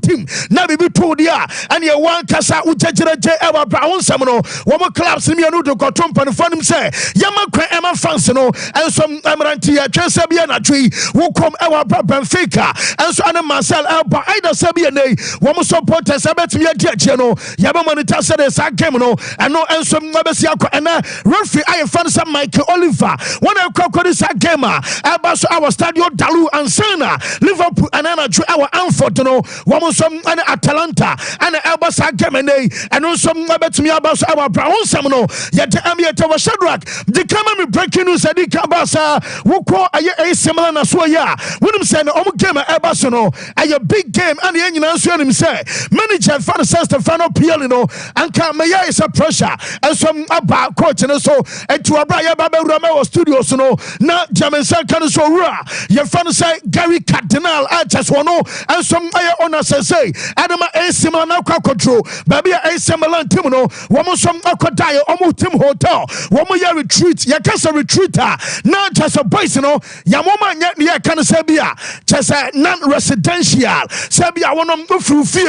team na bibi to dia and ye one kasa ujajireje ewa brown semono womo clubs ni anu do kotom panifonim say yama kwan ema fans no enso emranti ya twese bia na twi wo kom ewa Benfica enso ane Marcel Elba either say bia nei womo supporters abetimi adi no yaba monitor say the same game no eno enso mabesi akọ ena referee aye fans Michael Oliver when I call this game Elba so our stadio Dalu and Sana Liverpool and ana our Anfield no womo some ane Atalanta and Elba sa game nei eno so mabetimi about our brown semono yet amiete wa Shadrack the camera breaking news adi kabasa wo ko aye similar na so ya wonim say no game Elba so no aye big game and the nyina so anim say manager fan Stefano Pioli no anka meya is a pressure and some about coach no so etu abra ya ba bewura studio so no na Jamensa kan so wura ye fan say Gary Cardinal just one no and some aye ona say adama similar na kwa control baby similar team no womo some akodai omo team hotel womo ya retreat ya kasa retreater na just a boys no ya moma nya ne kan say bia just non residential say bia wonom frufie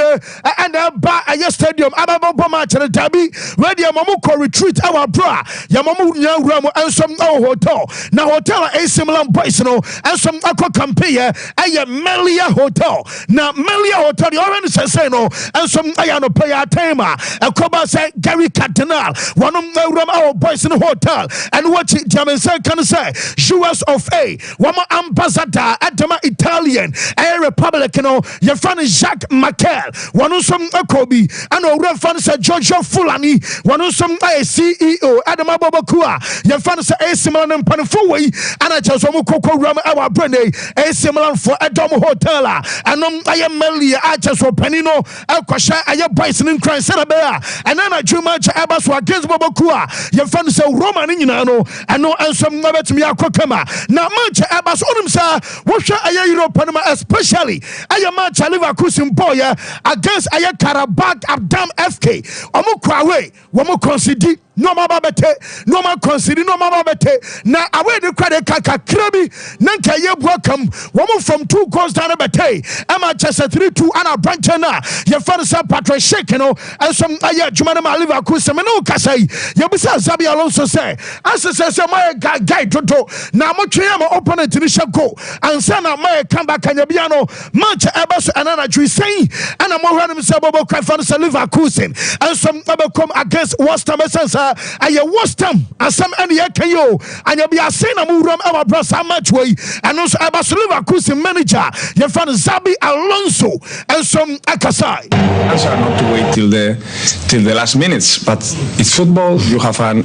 and ba a stadium ababo match na dabi ready momo ko retreat our bra ya momo nya wura mo ensom hotel na hotel a similar boys no ensom akọ campaign aye Melia hotel na Melia hotel you already say no ensom aye no pay time akoba say Gary Cardinal wonom wura our boys in hotel and what Jamensa can say US of A womo ambassador atama Italian a Republican no your friend Jacques Makel wono some akobi and our friend say Giorgio Fulani wono some CEO Adama Bobakua your friend say a similar panfo way and I just womo koko ram our brand a similar for Adamo hotel and I am Melia I just openino akwasha aye boys in crime serabea and then I drew much abaso against Bobakua your friend say Roman nyina no and no and some betimi akokama na match abaso onim sa wohwe aye Europe no especially aye match Liverpool boy against aye Karabakh Abdam FK omo kwawe womo concede no mama bete no man concede no mama bete na away the credit kaka krabi nanka ye welcome womo from 2 goals down bete Manchester 3-2 and a branch na ye fan St. Patrick shake no and some aye Jumana Liverpool se me no kasai ye bisa Xabi Alonso say as say my guy toto na mo twe am opponent ni shako and say na my come back anya bia no match ebaso anana twi say and mo hwa no say bobo cry fan Liverpool and some come against West Ham sense aye West Ham asam ene ye kan yo anya bia say na mo wuram our bros match way and also ebaso Liverpool manager ye fan Xabi Alonso and some akasai answer not to wait till the last minutes, but it's football. You have an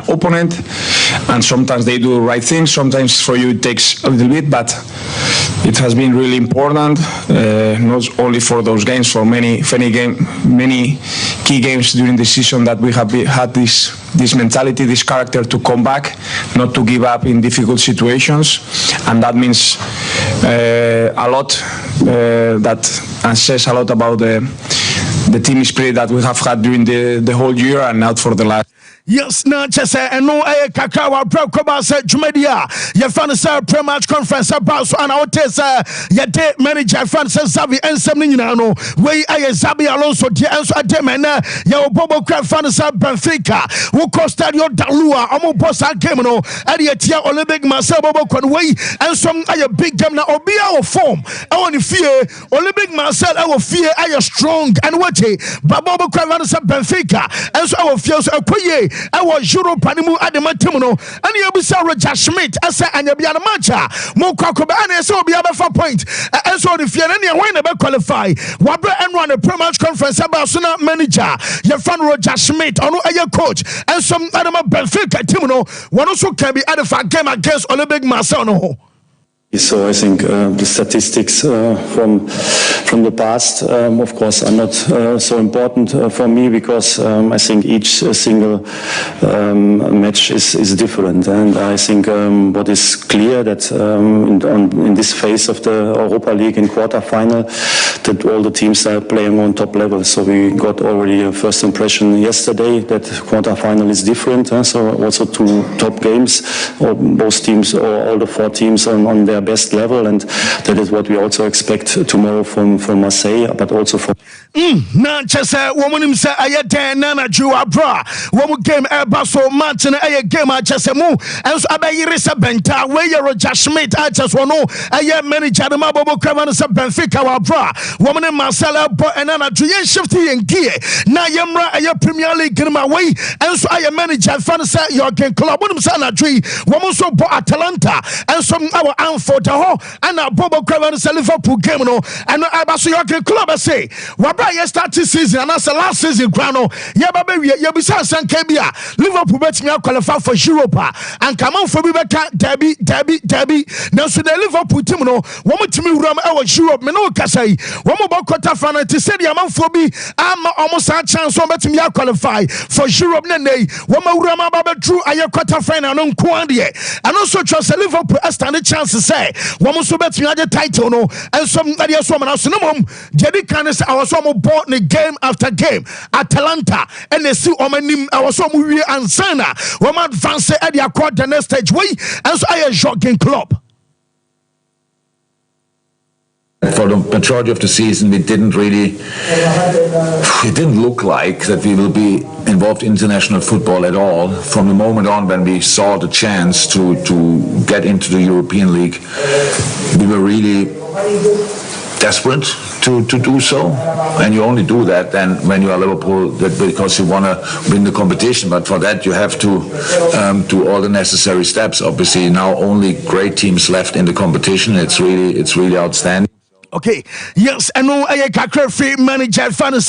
opponent and sometimes they do the right thing, sometimes for you it takes a little bit, but it has been really important, not only for those games, for many key games during the season, that we have had this mentality, this character to come back, not to give up in difficult situations, and that means a lot, and says a lot about the team spirit that we have had during the whole year and not for the last. Yes, na chese eno aye kakawa bro koba se jumedia ye fan say pre-match conference about so ana hotel ye de manager fan say Xavi ensem ni nyina no we aye Xabi Alonso de enso ade mena ye obobo kra fan say Benfica wo ko stadio Dalua omo boss game no ade etia Olympic Marseille bobo kon we enso aye big game na obia o form e woni fie Olympic Marseille e wo fie aye strong and what bobo kra fan say Benfica enso e wo fie so akoye our Europe animu adematim no and you be Roger Schmidt asa anya bia na matcha mo kwakoba and so be aba 4 point and so the fear any when be qualify wabre and run a pre-match conference about sona manager your friend Roger Schmidt ono aye coach and some adema Benfica team no one also can be added for game against Olympic Marseille no. So I think the statistics from the past, of course, are not so important for me, because I think each single match is different, and I think what is clear that in this phase of the Europa League in quarter-final, that all the teams are playing on top level. So we got already a first impression yesterday that quarter-final is different. So also 2 top games, or both teams or all the 4 teams on their best level, and that is what we also expect tomorrow from Marseille, but also from. Na chese woman say aye den na juwa bra wo game eba so match na aye game a chese mu enso abayire se benta we ye Roger Schmidt a chese no aye manager na bobo kraman se Benfica wa bra woman Marcelo bo na ju yen shift yen gear na yemra aye Premier League ma we enso aye manager fan say Jurgen Klopp woman say na ju woman so bo Atalanta enso our Anfield ho ana bobo kraman se Liverpool game no and aba so Jurgen Klopp say you start this season and that's the last season grano you be saying Liverpool bet me qualify for Europa and come on for me Derby now so the Liverpool team no one team ram our Europe me no kasai one more quarter final to say the amount for me I'm almost a chance so bet me qualify for Europe nay one more ram about true a quarter final no kwandie and also trust Liverpool stand a chance to say one more so bet me the title no and some idea so man so no mom Jerry can say I was bought the game after game Atalanta and they see omanim I was so movie and sana woman advance at the accord the next stage way and so I Jurgen Klopp. For the majority of the season, it didn't look like that we will be involved in international football at all. From the moment on when we saw the chance to get into the European League, we were really desperate to do so, and you only do that then when you are Liverpool because you want to win the competition, but for that you have to do all the necessary steps. Obviously now only great teams left in the competition. It's really outstanding. Okay, yes, and no, I can't free manager fans,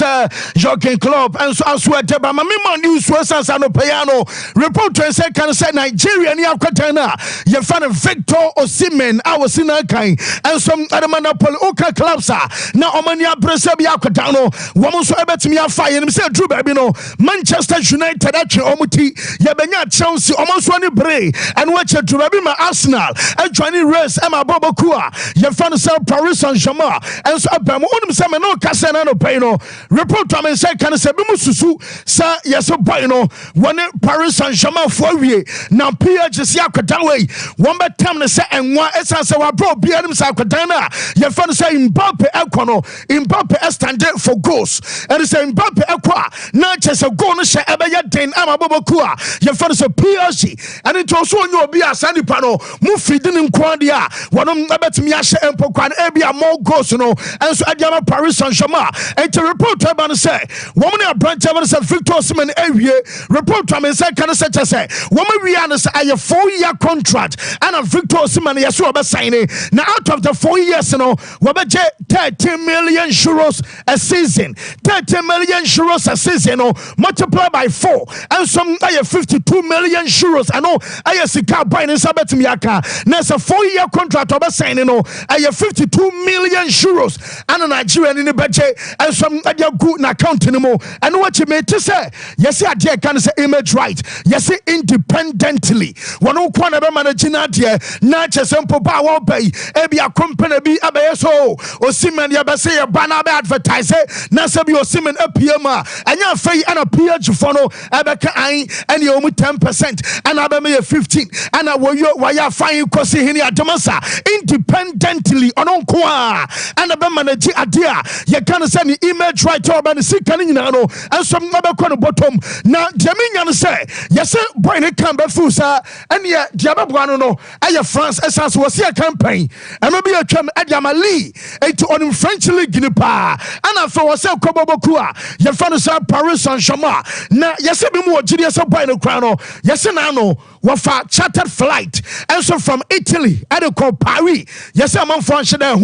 Jurgen Klopp, and so I swear to my member news was as an piano report and say can say Nigeria near Katana, you fan Victor Osimhen, our Sinakai, and some other monopoly Oka clubs are now Omania Bresabia Katano, woman so about me a fire and say Drew Babino, Manchester United at Omuti, Yabena Chelsea, almost one bray, and watch it to Rabima Arsenal, and Johnny Rest, Emma Bobokua, your fan Paris Saint-Germain. And so Abamo some no Casano Pano report to me say can say Bimusu sa yes no one Paris Saint-Germain for we now PHC Akadawe one by time say and one essence our bro BM Sakadana your fan say Mbappe Equano Mbappe standard for goals and say Mbappe Equa not just a goal no share ever yet den Amabokua your fan say PHC and it also no be a Sandy Pano move feeding in Quandia one about me Asha Empokwan Ebia more goals no and so Adiama Paris Saint-Germain and to report about say woman a branch of say Victor Osimhen area report to me say can say woman we are say a 4-year contract and a Victor Osimhen yes we be signing now out of the 4 years no we be 30 million euros a season 30 million euros a season no multiply by 4 and some 52 million euros I know I sika buy in sabetimi aka na say 4-year contract we be signing no 52 million euros and a Nigerian in the budget and some good na account anymore and what you made to say yes I can say image right yes independently one who can ever manage in idea not just simple power pay ebi a company be abeso Osimhen ya be say banner be advertise na say be Osimhen apma and ya fay and a ph follow abeka an and you 10% and abeme 15 and I why ya fine kosi hini adamasa independently on kwa and a manage idea you can send the image right over and see can you know and some other corner bottom now Jaminian say yes boy ne can be fusa and yeah diababuano no aye France essence was here campaign and maybe a term Adiamali to on French league ni pa and I for was Kobobokua you fan say Paris Saint-Germain na yes be mo gidi so boy no crown no yes na no wafa chartered flight and so from Italy at the Paris yes I'm from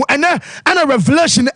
and a revelation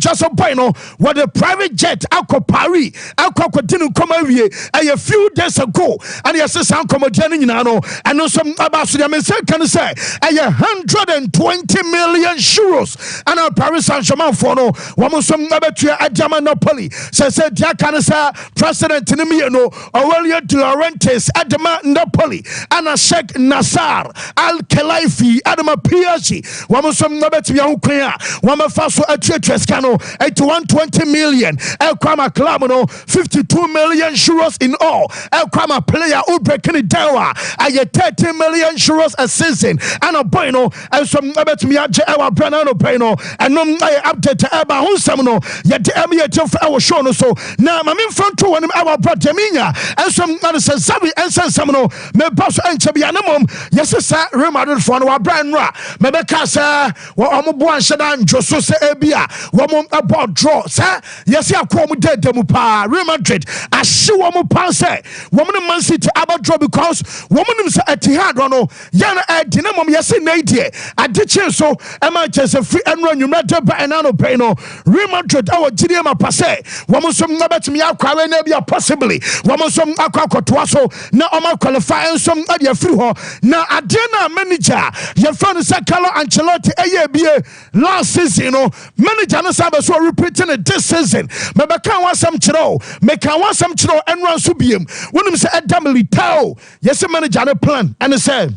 just a point no what the private jet alco Paris alco continue come here a few days ago and yes some come you know and some about the can say a 120 million euros and a Paris Saint-Germain for no one some about at Germanopoli said can say president in the no Aurelio De Laurentiis at the Napoli ana Sheikh Nassar Al Khelaifi adama PSG wamo som no betimi ahokwan a wamo fa so atwetweskano 120 million Elkwama club no 52 million euros in all Elkwama player who breaking it down aye 30 million euros a season and a boy no and some betimi age ewa brana no pay no enom aye update eba honsam no yete emiye for our show no so na ma me front to one our brother minya and some say sabi and some no me boss enche bia na mom yes sir Real Madrid for no brand ra me be ka say wo omobo anheda njoso say ebia wo mom about draw sir yes akwa mu dedemu pa Real Madrid ahye wo mo pa say wo mo Man City about draw because wo mo nim say Etihad no yana edina mom yes na idie adiche so e ma chese free enro nwumete ba enano pay no Real Madrid awo gidie ma passe wo mo som na betimi akwa na bia possibly wo mo som akwa kotoa so na o ma qualify ensom ade free ho na ade na manager ye fan say Carlo Ancelotti eye bie last season no manager no sabe so repeating it this season me be kan wasam kiro me kan wasam kiro enran so biem wonim say edamili tao yes manager no plan and say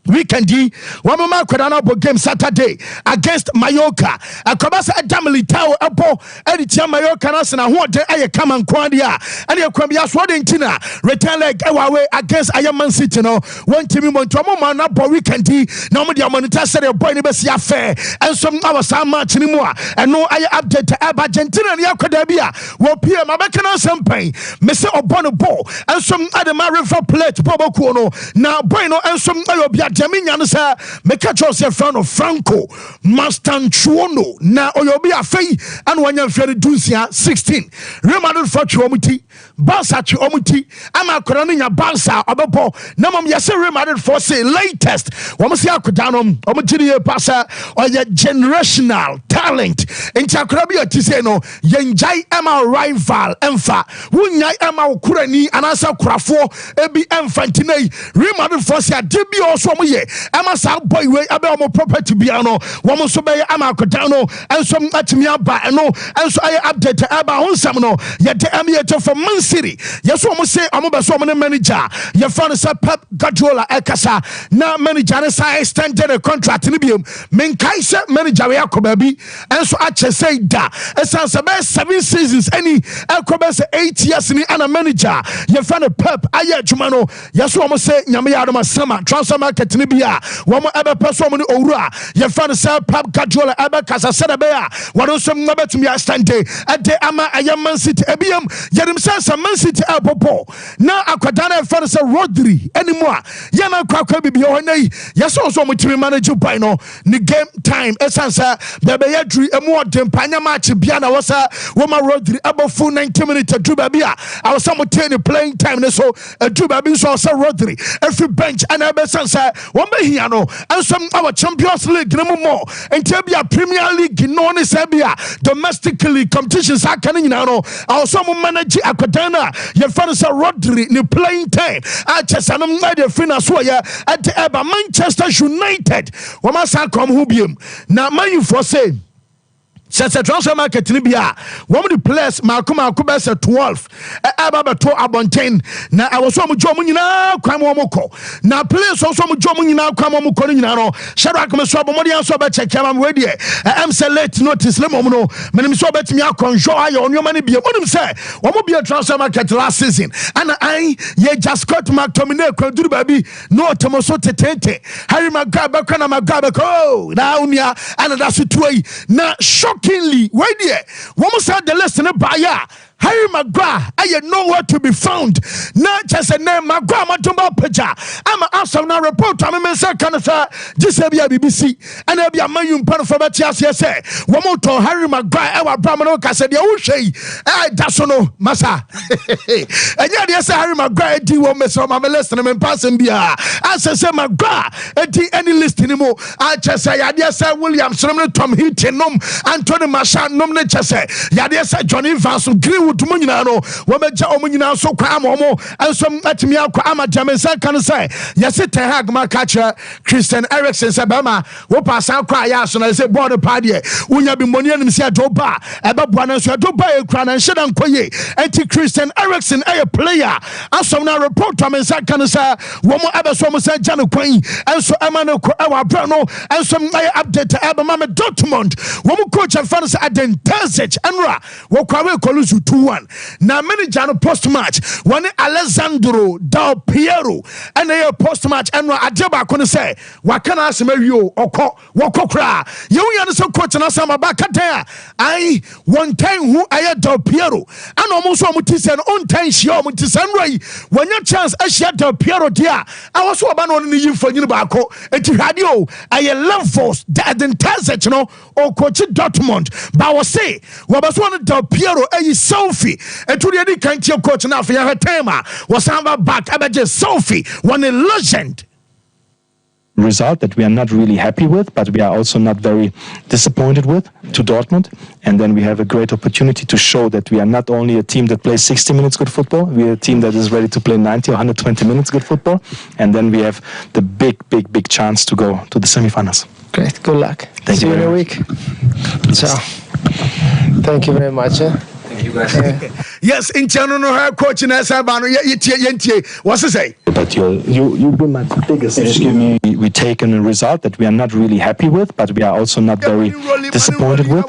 weekend one mama kwadana bo game Saturday against Mallorca akobasa adamili tao ebo editia Mallorca na se na ho de aye kama nkwande a ene ekwambia so de ntina return leg away against Man City no one team monto mama na bo weekend na omo de monitor say the boy ni be sia fair and some our sam match ni mu a eno aye update eba Argentina ni akoda bia wo pm abeka na sampan me say obono ball and some adema river plate boboku no na boy no and some ayo bia Jaminya no say make a friend of Franco Mastanchuono na oyobi afei and wanya fere dunsia 16 Real Madrid for omuti Barca omuti ama korano nya Barca obebo na mom yese Real Madrid for say latest wo say akodanom omutiri pasa oye generational talent enti akora bi atise no yenjai ama rival emfa wunyai ama okurani anasa kurafo ebi emfa ntinei Real Madrid for say adebi also ama sa boy we abe omo property bia no wo mo so be ama akodan no enso atimi aba no enso aye update aba honsam no ye de amiye for Man City yes wo mo say omo be so omo ne manager ye fan say Pep Guardiola ekasa na manager ne say extended a contract ni biem men kai say manager we akoba bi enso ache say da esan say be 7 seasons any akoba say 8 years ni ana manager ye fan Pep aye adwuma no yes wo mo say nyame ya adoma sama transfer market ni bia womo ebe person ni owura ye fan say Pep Guardiola ebe kasa sede be a wono so mabetumi astante ade ama Man City ebiem yerim say Man City popo na akwadana e fan say Rodri anymore ye na kwakwa bibia ho nei ye so mutimi manage by no ni game time esansa bebe ye dri emu odem panya match bia na wosa woma Rodri abo full 90 minutes adu ba bia I was some playing time ne so adu ba bi so say Rodri every bench and ebe sansa one be here no and some our Champions League no more and Tabia Premier League no ne Serbia domestically competitions are coming now no our some manage akwadana ye fan say Rodri ni playing time I just anam na de fina so ya at eba Manchester United wama sa kom hu biem na Man U for say since the transfer market ni bia one of the players makuma kubesa 12 aba beto abonten na awoso mo jomo nyina kwan mo moko na players also mo jomo nyina kwan mo moko nyina no Shadrack me so abomodi anso be check am we dey am say late notice le mo no menim so betimi akonjo ayo onyoma ne bia monim say wo mo bia transfer market last season and I ye just got McTominay kwaduru baby no tomoso tetente Harry Maguire be kana Maguire ko na unia and that's it na shockingly why there one more side the list in the buyer Harry Maguire, I nowhere to be found. Not just a name, Maguire, Matumba Peja. I'm also now report. I'm a second, just a BBC, and I'll be a million pound for that. Yes, one more to Harry Maguire, our Bramanoka said, I that's no, Massa. And yet, yes, Harry Maguire, D. Womes from my listening and passing beer. As I say, Maguire, any list anymore. I just say, yes, William, Tom Hitchin, Anthony Machan, Nom Nechase, Yadiasa, Johnny Vance, Greenwood. tumu nyina no wo beja omu nyina so kwa amomo enso atimi akwa ama jamensa kan say yesi Ten Hag ma catcher Christian Eriksen say bema wo pasan kwa ya so na say board party unya bi moni anim say adoba eba bua na so adoba e kra na nheda nkoye enti Christian Eriksen a player asom na report jamensa kan say wo mo abeso mo say jane kwan enso ema no ko ewa bra no enso ay update eba ma Dortmund wo mo coach and fans Adentazech enra wo kwawe koluzu 2-1 na manager no post match one Alessandro Del Piero and a post match enra adeba ko ne say wakana asemario woko kra ye wo so coach na sama baka dan ai one time who aye Del Piero and almost so mutisen on time shia mutisen rai wanya chance ashia Del Piero dia I was so aba no ne yimfa nyine ba ko enti hade o aye levels the Adentazech no o coach Dortmund but was say was one Del Piero a selfie and to the can't coach now for your tema was back abeje selfie one a legend result that we are not really happy with, but we are also not very disappointed with to Dortmund. And then we have a great opportunity to show that we are not only a team that plays 60 minutes good football, we are a team that is ready to play 90 or 120 minutes good football. And then we have the big chance to go to the semifinals. Great, good luck. Thank See you you in a week. Ciao. Thank you very much. Thank you guys. Yes, in Channel no her coach in Sabano yentie what's to say? But you've been my biggest. Just give me. We taken a result that we are not really happy with, but we are also not very disappointed with.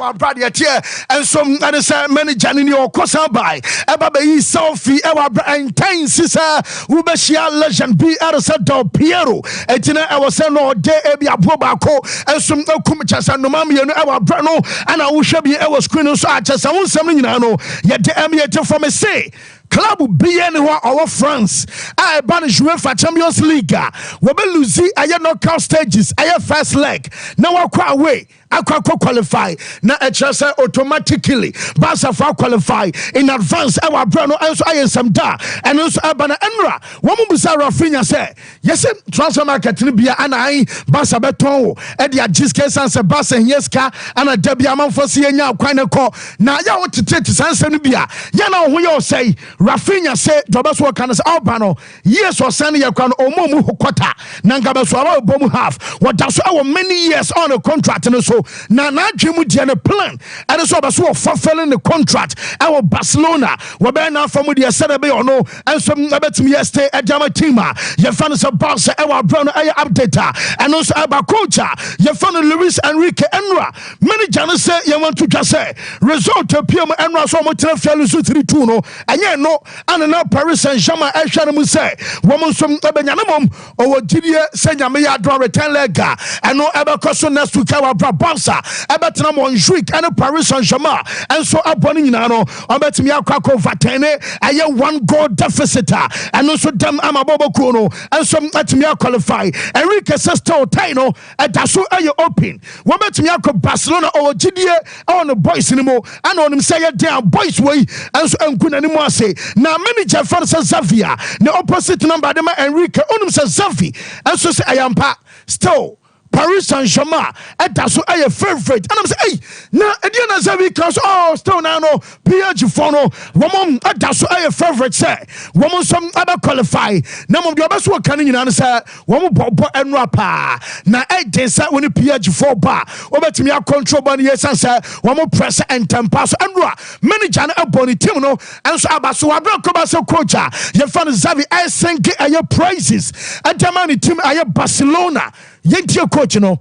And some other manager in your cosa by Ebabe Sophie Ewa and Time Sisa Ubeshia legend be Del Piero Etina I was saying no day Ebia Bobako and some Kumachas and Nomami and our Brano and I wish be I was screening so I just won't say no yet the emulator from a say club be anywhere our France I banish UEFA Champions League we be losing aye knockout stages aye first leg now I away I qualify na say automatically Barca qualify in advance our brano also I some da and also abana enra one mu bisa Rafinha say yes transfer market ni bia ana ai Barca beton e dia giske sanse Barca yeska ana dabia amanfo se nya kwan ne ko na ya wotete sanse ni bia ya na ho ye say Rafinha say dobeso kan say abano yes o san ye kwan omomu hokota na ngabeso aba bomu half what that's our many years on a contract no so na dream dia ne plan and so obeso fulfilling the contract our Barcelona we be na from dia said be ono and so abetimi yesterday adjama team ye fan so Barca our brand aye update and also about coach ye fan Luis Enrique Enra manager no say ye want to just say result PM Enra so mo tena fialu so 3-2 no enye no and now Paris Saint-Germain e hware mu say wo mo so ebenyane mom o wogidie say nyame ya do return leg and no ebe koso next week our Barca ebetena Montjuic and Paris Saint-Germain and so abone nyina no obetimi akwa vatene aye 1 goal deficit and also dem amaboboku no and so atimi qualify Enrique Sesto Taino edaso aye open wo betimi akwa Barcelona o wogidie on the boys anymore and on him say down boys way and so enkuna ni mo ase na manager for Xavier the opposite number dem Enrique onum say Xavi and so say ayampa still Paris Saint-Germain that's a favorite and I'm saying hey na Ediana Xavi cause oh still now no PSG for no woman that's a favorite say woman some other qualify na mo the best work kan nyina say woman bobo enra pa na dey say when PSG for ba obetimi control ban yes say woman press and tempo so enra manager na aboni team no and so abaso abra ko ba say coach ye fan Xavi I think aye prices adamani team aye Barcelona yentie coach no.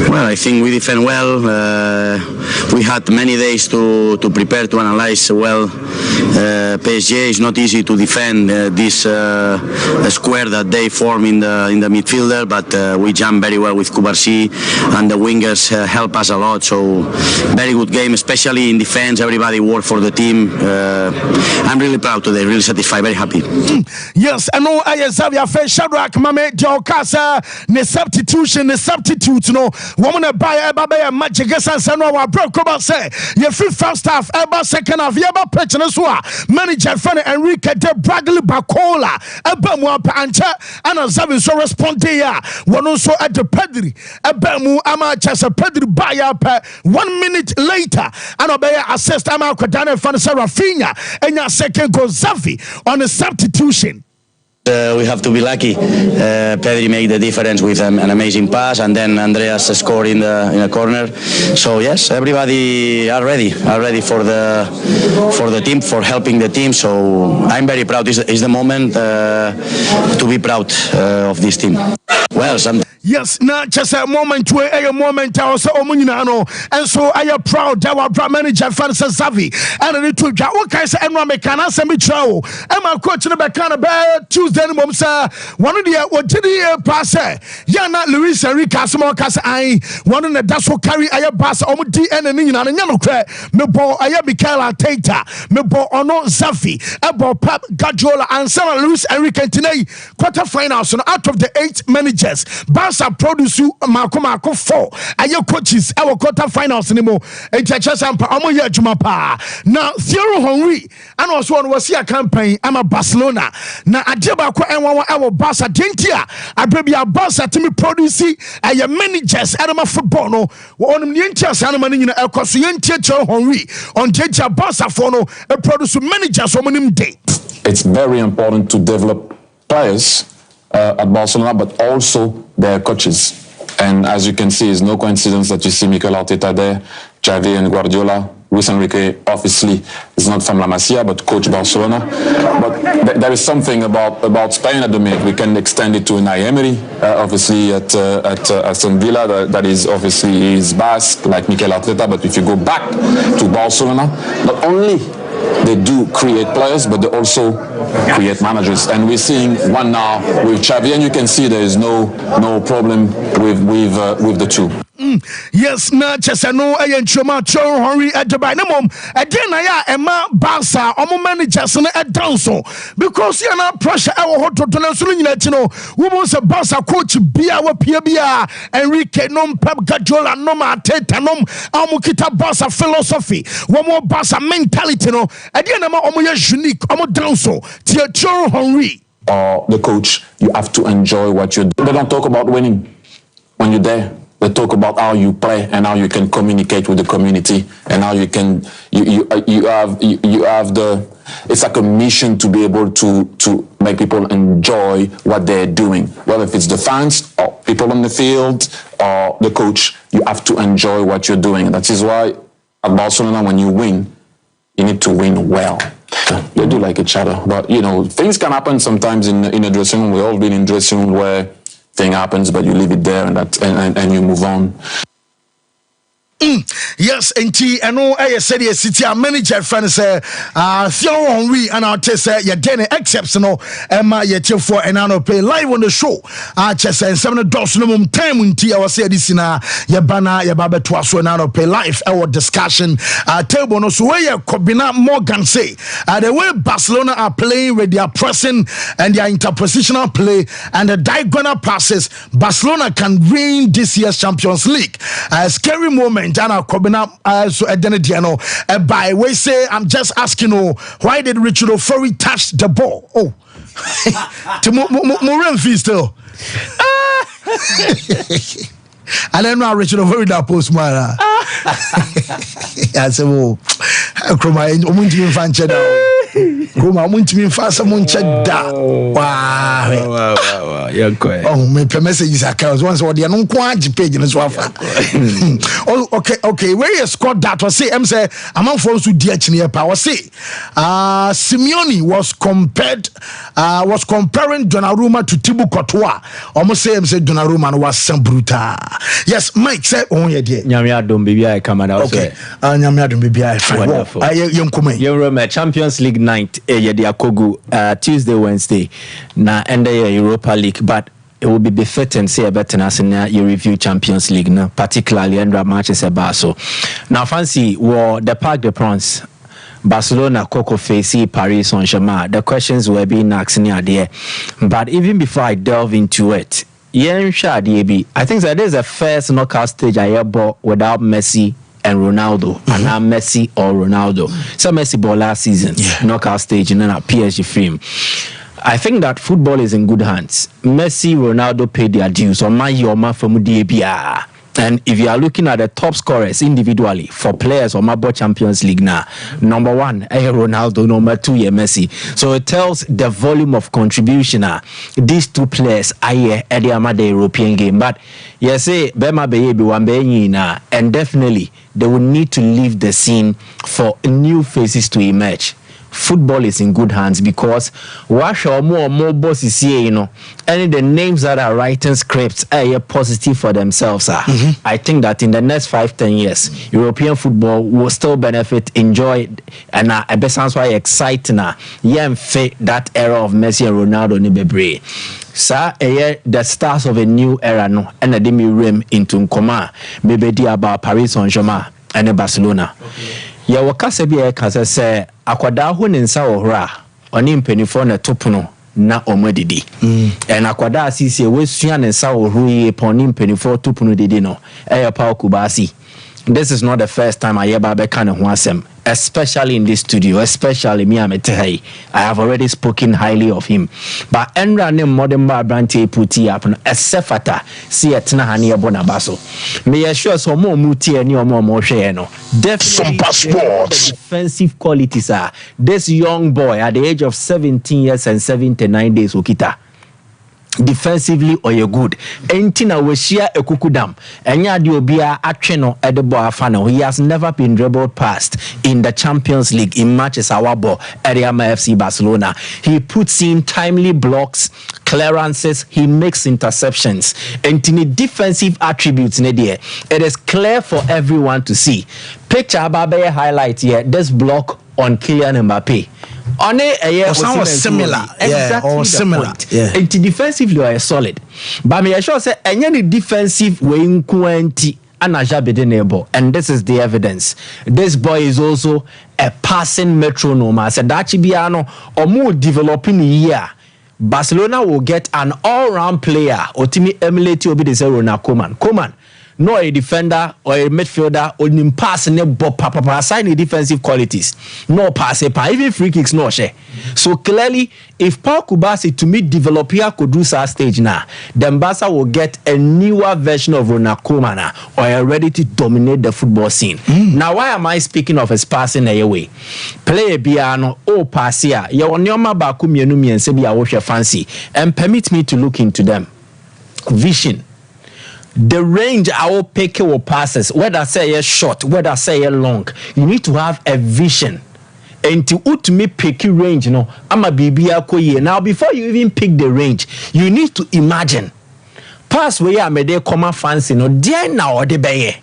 Well, I think we defend well. We had many days to prepare, to analyze well. PSG is not easy to defend this square that they form in the midfielder, but we jump very well with Kubarsi, and the wingers help us a lot. So very good game, especially in defense. Everybody worked for the team. I'm really proud today, really satisfied, very happy. Yes, I know. I Xavier Shadrach Mame Jokasa, the substitute, no. no woman buy a magic and no our bro come say you feel first half ever second half you ever pitch no so manager friend Enrique de Bradley Bacola eba mu ancha and Zavi so respond there one so at the Pedri eba mu ama chasa Pedri buy up 1 minute later and obey assist ama Kodane fan Rafinha and your second goal Zavi on a substitution. We have to be lucky. Pedri made the difference with an amazing pass, and then Andreas scored in a corner. So yes, everybody are ready for the team, for helping the team. So I'm very proud. It's the moment to be proud of this team. Well, yes, not just a moment where a moment also omunino, and so I am proud that our manager Francis Zavi and it took what kind of Mekana Semicho. And my coach in the Bacana Tuesday Momsa, one of the what did he pass? Yana Luis Enrique Smokas, I one of the Dasso carry I pass Omudi and Yano crack, me ball I am Michaela Tata, me ball Ono Zafi, about Pep Gadjola and Sarah Luis Enrique today, quarterfinals out of the 8 managers. Barca produce Marco 4. And your coaches, our quarterfinals anymore. And Chachasampa, I'm here Jumapa. Now, Thierry Henry, and also one was here campaign. I'm a Barcelona. Now, I did about our Barca Dentia. I be a Barca to me produce and your managers at my football. No, one of the Indians, and in a Cosian Thierry Henry on Techa Barca for no produce managers on him day. It's very important to develop players at Barcelona, but also their coaches. And as you can see, it's no coincidence that you see Mikel Arteta there, Xavi and Guardiola. Luis Enrique, obviously, is not from La Masia, but coach Barcelona. But there is something about Spain at the minute. We can extend it to Unai Emery, obviously at Aston Villa, that is obviously is Basque, like Mikel Arteta. But if you go back to Barcelona, not only they do create players, but they also create managers. And we're seeing one now with Xavi, and you can see there is no problem with the two. Yes, not just no Choma Henry at the Bynamum. Again, I am Barca, or managers at Downson because you're not pressure our hot to know who was a Barca coach, be our Pia, Enrique, nom Pep Gadjola, nom Arteta, nom Amukita Barca philosophy, one more Barca mentality. No, again, I'm almost unique, I'm Downson, Thierry Henry. The coach, you have to enjoy what you do. They don't talk about winning when you're there. They talk about how you play and how you can communicate with the community and how you can you have the it's like a mission to be able to make people enjoy what they're doing. Well, if it's the fans or people on the field or the coach, you have to enjoy what you're doing. That is why at Barcelona, when you win, you need to win well. They do like each other, but things can happen sometimes in a dressing room. We've all been in dressing room where thing happens, but you leave it there and you move on. Yes, and I know I said yes, city manager friend say Thierry Henry and I'll tell say your dinner exceptional and my for and I pay live on the show. I just say 7 dollars no time when I was say this na your banner your baba twaso and I'll pay live our discussion table no so where Kobina Morgan say the way Barcelona are playing with their pressing and their interpositional play and the diagonal passes, Barcelona can win this year's Champions League. A scary moment. Jana Kobina so Diano by way say I'm just asking why did Richard Ofori touch the ball? Oh to Moran fee still. I don't know how Richard Ofori that post man. I said Kroma omunti mfanche da. Kroma omunti mfasa munche da. Wow. Yeah, quite. Oh, my messages accounts once or the non quantity page in the Swafa. Oh, okay. Where you scored that was say say among folks to DH power say Simeone was comparing Donnarumma to Thibaut Courtois. Almost say Donnarumma was some brutal. Yes, Mike said oh yeah dear. Nyamia don't be I come out. Okay. Nyamia don't be I wonderful. You're Champions League night the Akogu Tuesday, Wednesday. Na end the Europa League, but it will be befitting say better as you review Champions League now, particularly end matches about so. Now fancy the Parc des Princes, Barcelona, Coco Facey, Paris Saint-Germain. The questions were being asked near there. But even before I delve into it, I think that is the first knockout stage I ever bought without Messi and Ronaldo, and now Messi or Ronaldo. So Messi ball last season, knockout stage, and then a PSG frame. I think that football is in good hands. Messi, Ronaldo paid their dues. On my yoma from DBA. And if you are looking at the top scorers individually for players on my Champions League now, number 1, Ronaldo, number 2, Messi. So it tells the volume of contribution these two players are at the European game. But you say Bema Beye and definitely they will need to leave the scene for new faces to emerge. Football is in good hands because wash or more bosses here, you know, and the names that are writing scripts are positive for themselves. I think that in the next 5-10 years, European football will still benefit, enjoy, and I best sounds why exciting. That era of Messi and Ronaldo Nibebre. Sir, the stars of a new era, no, and the me rim into Nkoma, maybe about Paris Saint-Germain and Barcelona. Ya wakase bi ekase se akwada ho ne nsa wo hora oni mpanifo na topono na omodidi en akwada asisi wesua ne nsa wo horo yi poni mpanifo topono didi no Paul Kubasi. This is not the first time I hear Babe kind of wasem, especially in this studio, especially me I have already spoken highly of him. But Enra ne modern bar brante puti up no esefata see etna hani abonabaso. Me assure so more muti any or more share no. Definitely Sompa defensive qualities are this young boy at the age of 17 years and 79 days okita. Defensively or you good entina we share ekukudam enya de obia atwe no edebo afana. He has never been dribbled past in the Champions League in matches our ball at FC Barcelona. He puts in timely blocks, clearances, he makes interceptions. Entini defensive attributes in there, it is clear for everyone to see. Picture Ababe highlight here this block on Kylian Mbappe. On a similar, exactly or similar. And defensively are solid. But me sure say any defensive way in Kuanti and this is the evidence. This boy is also a passing metronome. I said that Chibiano or more developing year. Barcelona will get an all-round player. Otimi emulate will be the zero na Coman. No a defender or a midfielder or him passing a papa aside the defensive qualities. No pass even free kicks no share. So clearly, if Paul Kubasi to me develop here could do such stage now, then Barca will get a newer version of Ronald Koeman or are ready to dominate the football scene. Now, why am I speaking of his passing away? Play piano or pass here. You on your mabaku mienumi and sebi a fancy and permit me to look into them. Vision. The range I will pick your passes, whether say a short, whether say a long, you need to have a vision. And to me pick your range, you know, I'm a BB. Now, before you even pick the range, you need to imagine. Pass where I made a common fancy, no, dear now or the bay.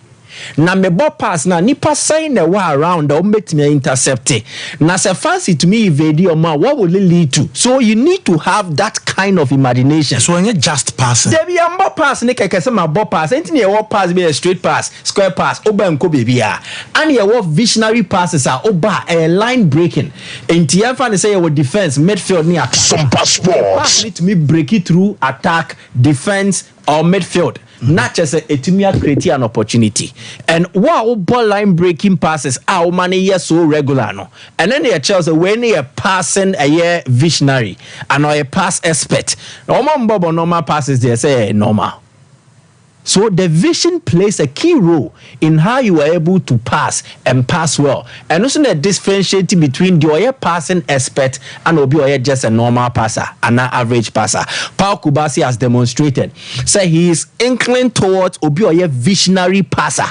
Na me bo pass na nipa sign the wa around or make me intercept. Na se fancy to me evade or ma, what will it lead to? So you need to have that kind of imagination. So when you just pass, there be a more pass, Nick, I can say my ball pass, anything you walk pass be a straight pass, square pass, oba and kobe bia. And your walk visionary passes are oba a line breaking. And TFN say your defense, midfield near Sompa Sports. Pass need to me break it through attack, defense, or midfield. Not just a create an opportunity. And wow, ball line breaking passes, our money yes so regular no. And then they Chelsea when they are passing a year visionary and or a pass expert. Normal passes they say normal. So the vision plays a key role in how you are able to pass and pass well. And also the differentiating between the passing expert and Obi just a normal passer, an average passer. Paul Kubasi has demonstrated. Say he is inclined towards Obi visionary passer,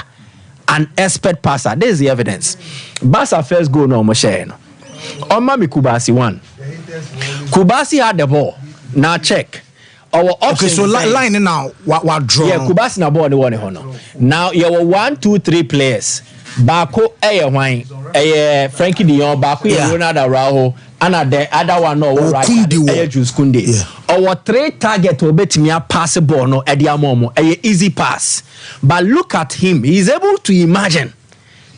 an expert passer. This is the evidence. Barca first goal no Moshe. Omami Kubasi won. Kubasi had the ball. Now check. Okay, so line now, what draw? Yeah, Kubasi na ball the one hono. Now you have 1, 2, 3 players. Bako wine, Frankie De Jong, Bako Ronaldo Araujo, and the other one no right. Jules Koundé. Our 3 target to bet me a pass ball no Ediamomo, easy pass. But look at him, he's able to imagine.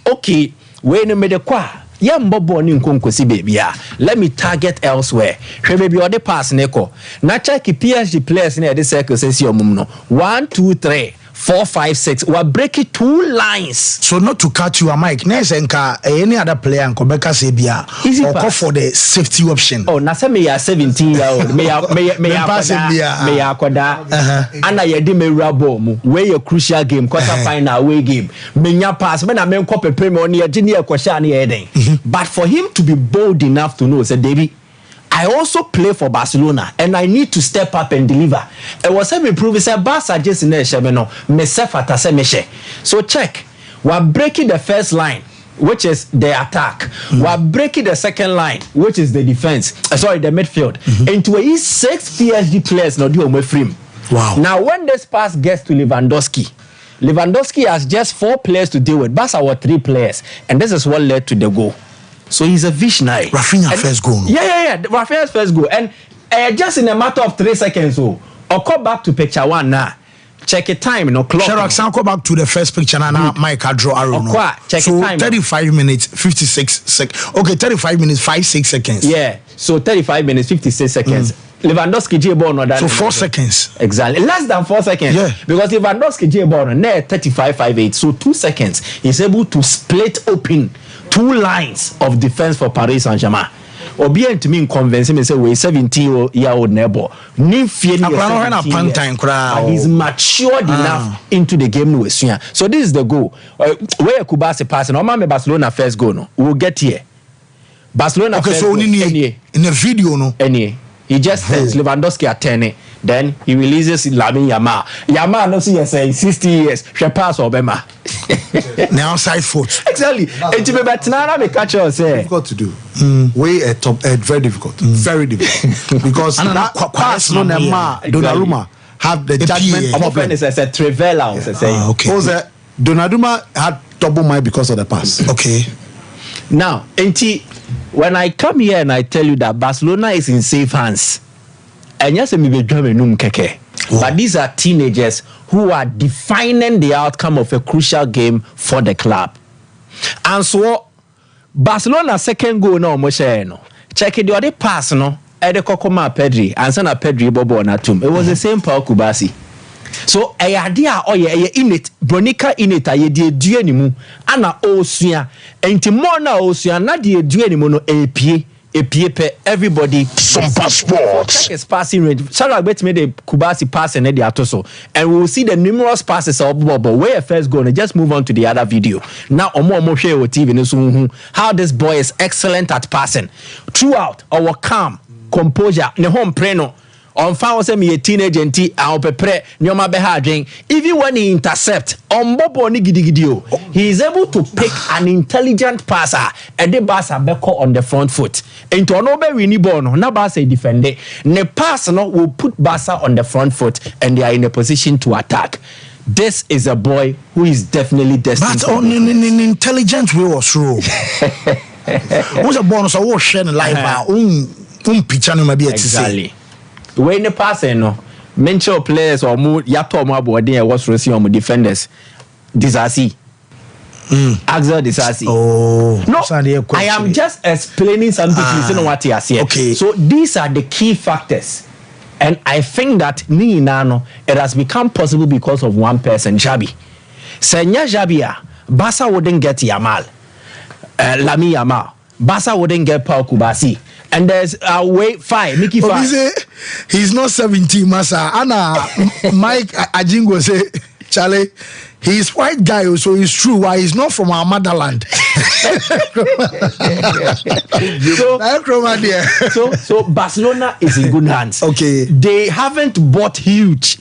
Okay, when you made a qua. Yeah, Mbobo ni nkonkosi baby. Let me target elsewhere. She baby or the pass neko. Na check PSG players near the circle says your mum no. 1, 2, 3, 4, 5, 6. We break it 2 lines. So not to cut you a mic. Nesenka any other player and Kobeka Sebia or go for the safety option. Oh, na say me ya 17-year-old. Me akwada. Ana ye di me rabo mu. We a crucial game, quarter final away game. Me nya pass me na me nko pepe me oni e gini e kwasha na ye den. But for him to be bold enough to know say David, I also play for Barcelona and I need to step up and deliver. It was a me prove say Barca just in there no me sefata se me she. So check. We're breaking the first line, which is the attack. We're breaking the second line, which is the defense. The midfield. Into a 6 PSG players no do frame. Wow. Now when this pass gets to Lewandowski has just 4 players to deal with. Barca were 3 players, and this is what led to the goal. So he's a visionary. Rafinha first goal. No? Yeah. Rafinha's first goal. And just in a matter of 3 seconds, I'll come back to picture 1 now. Check the time, clock. Sherlock, I'll go back to the first picture now. Mike, I draw arrow. Check so the time. 35 minutes, 56 seconds. Okay, 35 minutes, 5-6 seconds. Yeah. So 35 minutes, 56 seconds. Lewandowski J ball no that. So 4 seconds. Exactly. Less than 4 seconds. Yeah. Because Lewandowski J ball no 35-5-8. So 2 seconds. He's able to split open 2 lines of defense for Paris Saint-Germain. Obi to me convince me say we 17-year-old neighbor. But he's matured enough into the game no. So this is the goal. Where Kubasi passing? Or Barcelona first goal no. We'll get here. Barcelona okay, first so goal. In the video no. He just tells Lewandowski at 10. Then he releases Lamine Yamal. Yamal no see say 60 years. She pass Obama. Now outside foot. Exactly. It's me catch us say. Difficult to do. Way at top, very difficult. Very difficult. Because Donnarumma have the judgment. I'm offended. I said Trivela. Okay. Donnarumma had double mind because of the pass. Okay. Now, when I come here and I tell you that Barcelona is in safe hands, and yes, but these are teenagers who are defining the outcome of a crucial game for the club. And so, Barcelona second goal no check it the other pass no Ede Kokoma Pedri and sana Pedri Bobo Natum. It was the same Paul Kubasi. So a idea in it Bronica in it a ye duanimu ana osua enti more na osua na de duanimu no epie everybody Sompa Sports. Check his passing range. Sarah bet me the Kubasi pass and the atoso. And we will see the numerous passes of Bobo. Where first go and just move on to the other video. Now Omo share with TV how this boy is excellent at passing. Throughout our calm, composure, ne home preno. On found say me a teenage and prepare nyoma beha drink. Even when he intercept on Bobo ni gidigidio, he is able to pick an intelligent passer and the Barca beko on the front foot. Into no be winning ball no na Barca defend it. Ne pass no will put Barca on the front foot and they are in a position to attack. This is a boy who is definitely destined. But on an intelligent way was true. Who's a bonus or share live picture no maybe exactly. When the passing no mental players or more yato mo aboden e was racing on defenders Disasi Axel Disasi. No, I am just explaining something to you know what he has here. Okay. So these are the key factors, and I think that ni nano it has become possible because of one person, Xabi. Senya Xabi, Barca wouldn't get Yamal, Lamine Yamal. Barca wouldn't get Paul Kubasi. And there's way 5, Mickey 5. He's not 17, Masa. Anna, Mike Ajingo say, Charlie, he's white guy, so it's true. Why he's not from our motherland? So Barcelona is in good hands. Okay. They haven't bought huge.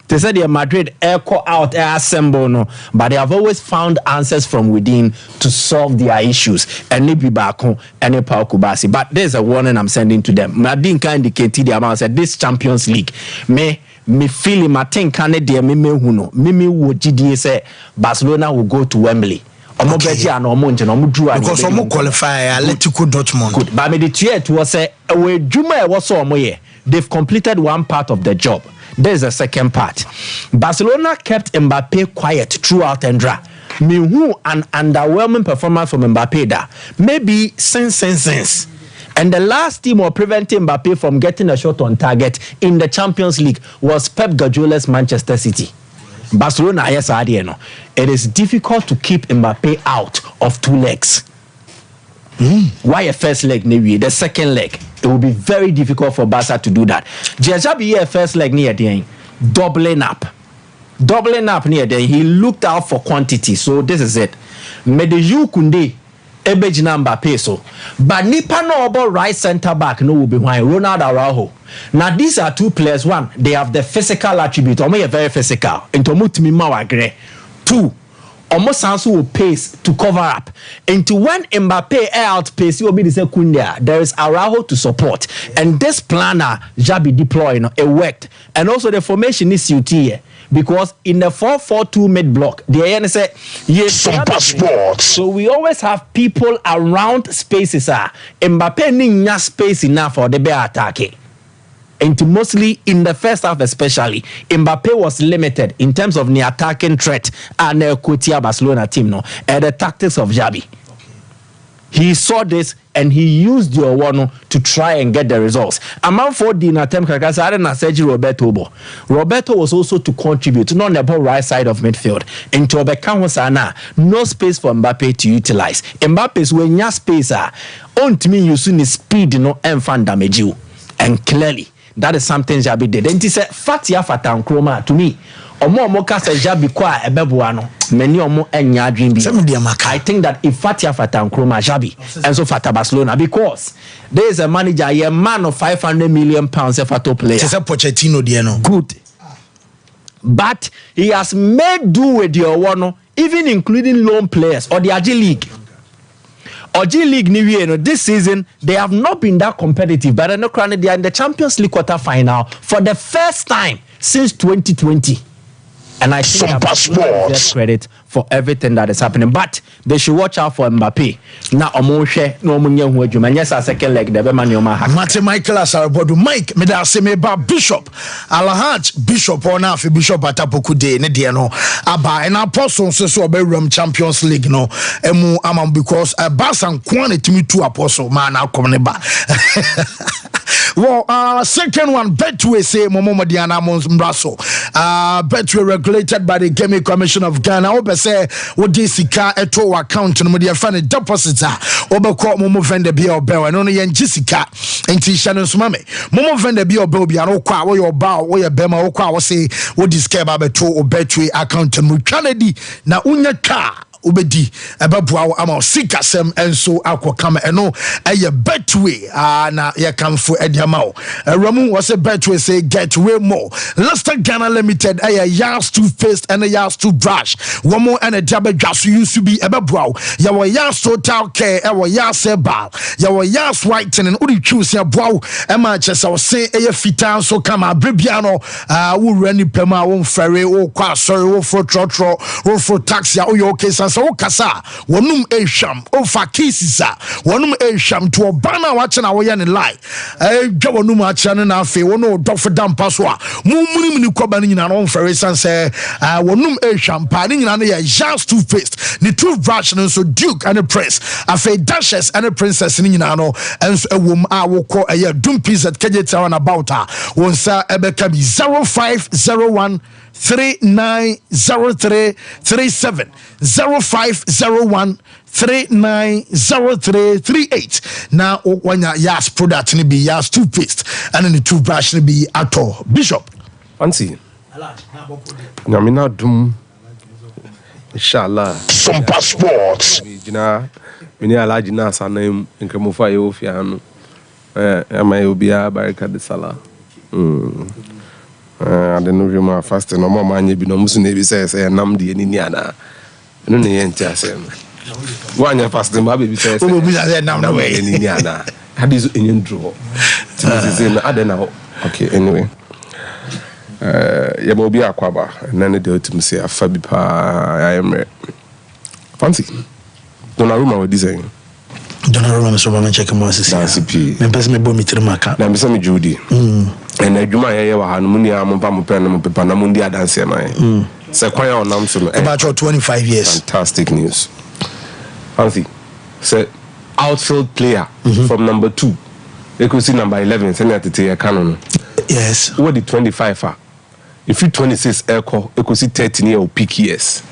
They said they're Madrid echo out, assemble, no, but they have always found answers from within to solve their issues. And they be back home and they Paul Kubasi. But there's a warning I'm sending to them. I didn't indicate the amount. Said this Champions League, me feel my thing can dear me huno. Me would GDA say Barcelona will go to Wembley. Because some qualify Atletico Dortmund. Good. But me the tweet was say we Juma was so moye. They've completed one part of the job. There's a second part. Barcelona kept Mbappe quiet throughout Endra. me who an underwhelming performance from Mbappe da. Maybe since. And the last team of preventing Mbappe from getting a shot on target in the Champions League was Pep Guardiola's Manchester City. Barcelona, yes, it is difficult to keep Mbappe out of 2 legs. Why a first leg, maybe the second leg? It will be very difficult for Barca to do that. Jajabi a first leg near the end, doubling up near the end. He looked out for quantity, so this is it. Medeju Kunde. Ebejina Mbappe so, but nipa no about right center back no will be why Ronald Araujo. Now these are 2 players. One, they have the physical attribute. Omo very physical. Into mutimi mawagre. 2, almost sounds will pace to cover up. Into when Mbappe outpace you will be the second. There is Araujo to support, and this planner Jabi deploying it worked, and also the formation is UT. Because in the 4-4-2 mid block, the AN said, yes, Sompa Sports. So we always have people around spaces. Mbappe need space enough for the bear attacking. And mostly in the first half, especially, Mbappe was limited in terms of the attacking threat and the Coutinho Barcelona team, and the tactics of Xabi. He saw this and he used your one to try and get the results. Among 4 in attempt, Sergio Roberto was also to contribute, not on the right side of midfield. Into Obekawosana, no space for Mbappe to utilize. Mbappe's when your space on to me using speed, and fan damage you. And clearly, that is something Xabi did. And he said, Fatia Fatan Chroma to me. Omo kasa Xabi kwa ebebuano many omo enya dream. I think that if Fatia Fatan Chroma Xabi and so Fata Barcelona, because there is a manager, a man of 500 million pounds a Fato player. It's a Pochettino Diano. Good. But he has made do with your one, even including loan players or the AG League. OG League this season they have not been that competitive, but they are in the Champions League quarter final for the first time since 2020. And I think I get credit for everything that is happening. But they should watch out for Mbappe. Now, yes, a second leg. Mate Michael Asarabodu. Mike, me da se me ba Bishop. Alahaj Bishop or na Bishop atapoku de ne de no. Aba and apostle so be rum Champions League no. Emu amam because Barca quantity me 2 apostle man na come ne ba. Well, second one, Betway say Momo Diana Mons Mbraso. Betway regulated by the Gaming Commission of Ghana. Obe say Odi Sika eto account no dia fa ne deposit obe ko Momo vende bia obe no yen Jessica enti hia no sumame. Momo vende bia obe bia no kwa wo ba wo ye bema wo kwa wo say Odi Sika ba beto Betway account no twanedi na unya ka ubedi ebabua ama sika sem enso akokama eno eye Betway na ye kamfo ediama o ramu was a Betway say get way more. Leicester Ghana Limited eye Yas toothpaste and Yas toothbrush womo and a jabedwaso used to be ebabua ya wo Yas total care e wo Yas bal ya wo Yas whitening udi choose ya bua e ma chese wo say eye fitan so kama brebia no wo rani pema wo ferry wo kwa sorry wo for trotro wo for taxi ya wo okay so kasa wonum ehwam ofa cases wonum ehwam to obana wache na wo ye ne lie dwa wonum ache ne na afi wono dofo dampa so a mumuni ni koba ne nyina no fere san say wonum ehwam pa ne nyina ne ya Yas toothpaste ne toothbrush ne so Duke and a Prince afi Duchess and a Princess ne nyina no enso ewom a wokọ eye dumpis at kejeta on about wonsa ebeka bi 0501 390337 0501 390338 now wanya Yas product ni be Yas toothpaste and the toothbrush ni be ato Bishop fancy nyamina dum inshallah Sompa Sports jina mini alaji na sanem nkremofa ye ofia no ama ye obia barika de sala I don't know my fasting no more man bi no musu na bi say nam de ni ana no ne yenti asem one year fasting ma be say o bi say nam no we ni ana had is in draw okay anyway ya bo bi akwaba na ne de otum say afa bi pa I am fancy Donnarumma we design Donnarumma so ma check mo asisi me pese me bo mi trimaka na me se me Judy and adwuma ye wa hanu ni am pa mo pen mo pepa na mo ndi adanse na Sequoia on Namson. About your 25 years. Fantastic news. Fancy. Say outfield player from number 2. You could see number 11. Send that to your canon. Yes. What the 25 are? If you 26 echo, you could see 13 year peak years.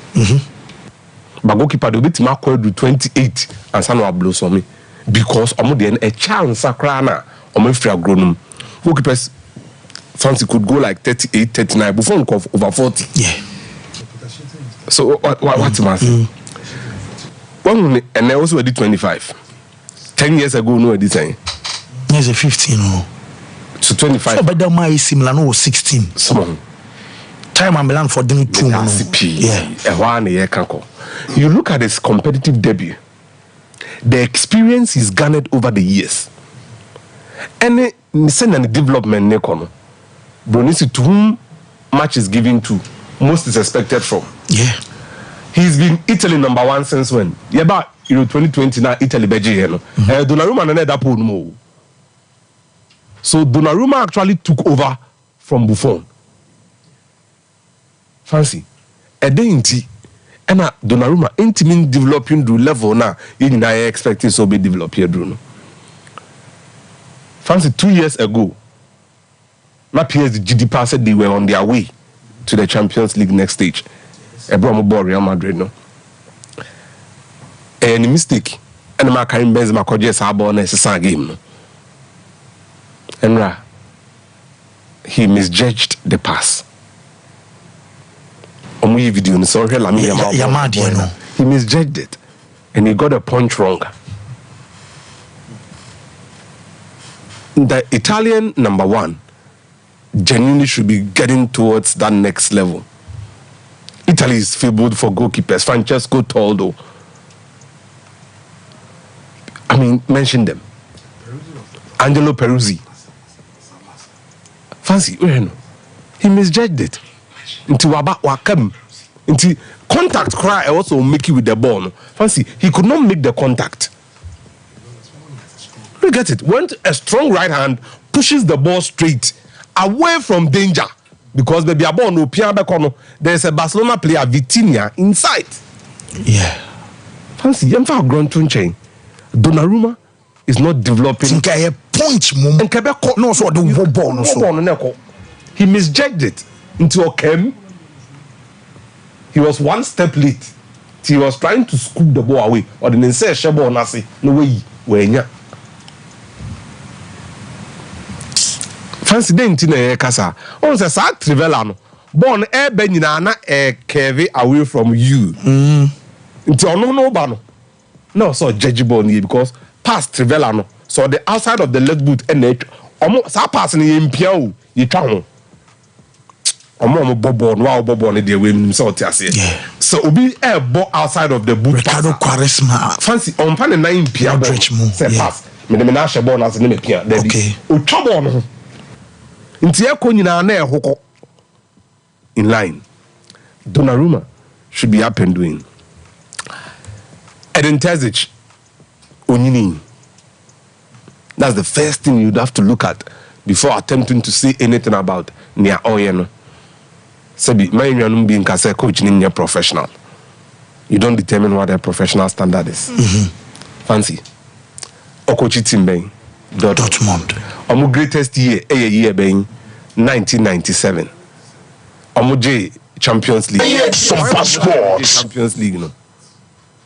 But goalkeeper do bit mark do 28 and some will blow some me because I'm a chance sakrana or my free grown goalkeepers fancy could go like 38, 39 before over 40. Yeah. So what's my say? One and I also did 25. 10 years ago, no, I did saying. There's a 15. No. So 25. So, but that my similar no 16. Some time I'm Milan for doing 2 months. Yeah. You look at his competitive debut, the experience he's garnered over the years, and the development nekono. Bronisi to whom much is given to, most is expected from. Yeah. He's been Italy number 1 since when? Yeah, but 2020 now Italy beji Donnarumma and that pool more. So Donnarumma actually took over from Buffon. Fancy. A day inti and Donnarumma intimate developing do level now in I expect it so be developed here Bruno. Fancy 2 years ago. My PSG GD said they were on their way to the Champions League next stage. Real Madrid no. Any mistake, and my Karim Benzema could just have on a game. No. And he misjudged the pass. Video he misjudged it, and he got a punch wrong. The Italian number 1 genuinely should be getting towards that next level. Italy is fabled for goalkeepers. Francesco Toldo. I mean, mention them. Angelo Peruzzi. Fancy, he misjudged it. Into Wakam. Into contact cry also make it with the ball. Fancy, he could not make the contact. Look at it. Went a strong right hand, pushes the ball straight away from danger. Because baby abon no piano there's a Barcelona player Vitinha inside. Yeah. Fancy yemfa grown to chain. Donnarumma is not developing. Think I punch mum. And Quebec no so the ball no so. He misjudged it into a chem. He was 1 step late. He was trying to scoop the ball away. Or the Nense Shebo Nasi. No way. Wenya. Fancy den tina kasa. On se sa Trivela no. Born e be nyina na e curve away from you. Nti ono no ba no. No so judgeable ni because pass Trivela no. So the outside of the left boot and omo sa pass ni impia o. Yi twa ho. Omo bobo no bobo no dey wey so tiase. So obi e ball outside of the boot. Ricardo Quaresma. Fancy on pan na impia ball. Say pass. Me na she ball na se me pia. Okay. O twa ball no. Nti eko nyina na ehoko in line. Donnarumma should be up and doing. Eden Terzic Onyini. That's the first thing you'd have to look at before attempting to say anything about Nia Oyeno. Sebi, my yanum being kase coach in professional. You don't determine what a professional standard is. Fancy. Okochi Timbe. Dortmund. Omo greatest year being 1997. Omo J Champions League. Sompa Sports. Champions League, no.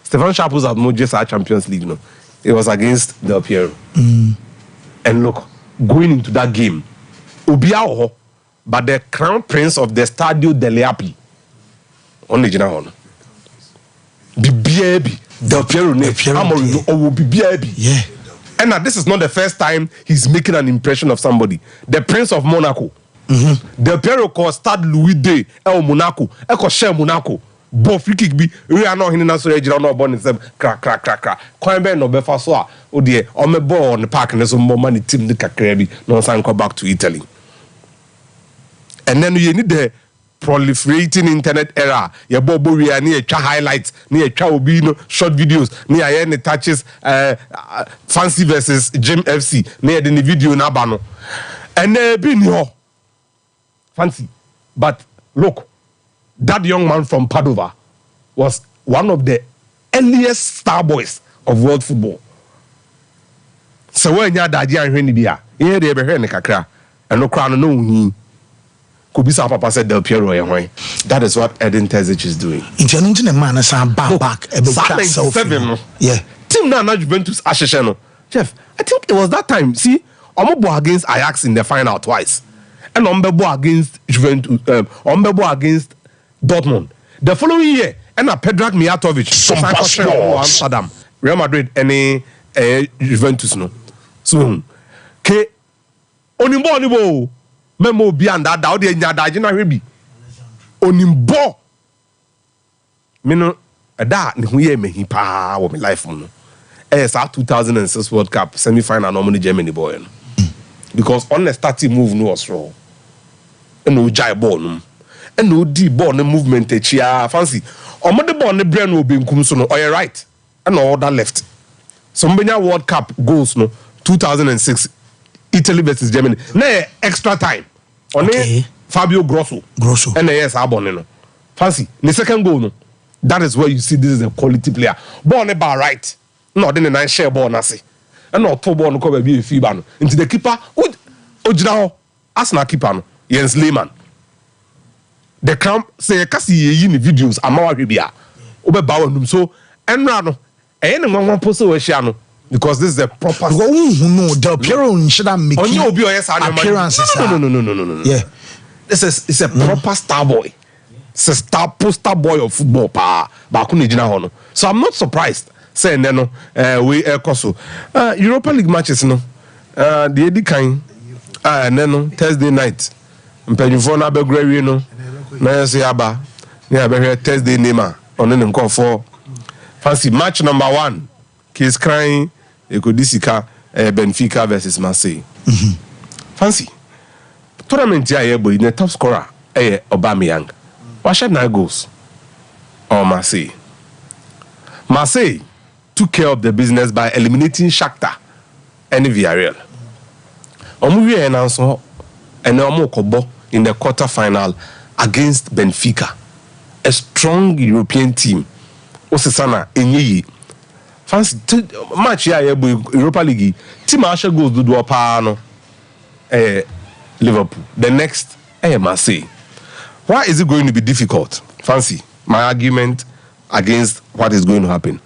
Stefan Sharples at Mojes Champions League, no. It was against Del Piero. And look, going into that game, Obiao, but the crown prince of the Stadio Delle Api, only General. Bibi Del Piero, Bibi. Yeah. And now this is not the first time he's making an impression of somebody. The Prince of Monaco. Del Piero called Stade Louis II El Monaco. Eko share Monaco. Bo free kick bi we are not in so regional no born them crack. Kwan be no be fa so a o de o me ball on the park and so more money team the kakra bi no san come back to Italy. And then you need the proliferating internet era. Your bobo we are near highlights, near obi no short videos, near any touches fancy versus Gym FC, near the video na ba. And be no fancy. But look, that young man from Padova was one of the earliest star boys of world football. So when you that young Renibia, here they be ne kakra, and no crown no ni. Kubisa Papa said Del Piero. That is what Eden Terzic is doing. Into man is back. Yeah. Team now Juventus Ashesheno. Jeff, I think it was that time. See, Omebo against Ajax in the final twice, and Omebo against Juventus. Omebo against Dortmund. The following year, and Predrag Mijatovic, Sompa Amsterdam, Real Madrid, and Juventus. No, so ke onimbo. Memo beyond that, the Nyadajina Rebi. Onimbo. Mino, a da, Nihuye me pa with my life. ASR 2006 World Cup semi final normally Germany boy. Because on the starting move no was wrong. And no jai ball, and no deep ball, no movement, chia fancy. Or mother ball, the brain will be in Kumsuno, or right, and all that left. Somebody World Cup goals, no 2006. Italy versus Germany. Na extra time. Okay. Fabio Grosso. And yes, Aboneno. Fancy. The second goal, no. That is where you see this is a quality player. Ball never right. No, then the 9 share ball nasi. And not 2 ball no come be a FIBA. Into the keeper. Ojinao. Arsenal keeper no. Jens Lehmann. The camp say kasi ye ni videos amawa hwebia. Obe bawo num so enra no. One post we share no. Because this is a proper. No, Del Piero should have made appearances. No. Yeah, it's a proper star boy. It's a star poster boy of football. So I'm not surprised. Saying no, we also Europa League matches no. The Eddie kind. No Thursday night. Mpanyufo na begrewi no. Na say aba. Na be Thursday nema. Ono ne call for fancy match number 1. He's crying. Ekodisika Benfica versus Marseille. Fancy. Tournament here boy the top scorer Aubameyang. What should 9 goals? Or Marseille. Marseille took care of the business by eliminating Shakhtar and Villarreal. Omuwie announce and Omokobo in the quarter-final against Benfica, a strong European team. Osasana Enyi. Fancy match here Europa League. Team Asha goes to do no. Liverpool. The next Marseille. Why is it going to be difficult? Fancy my argument against what is going to happen.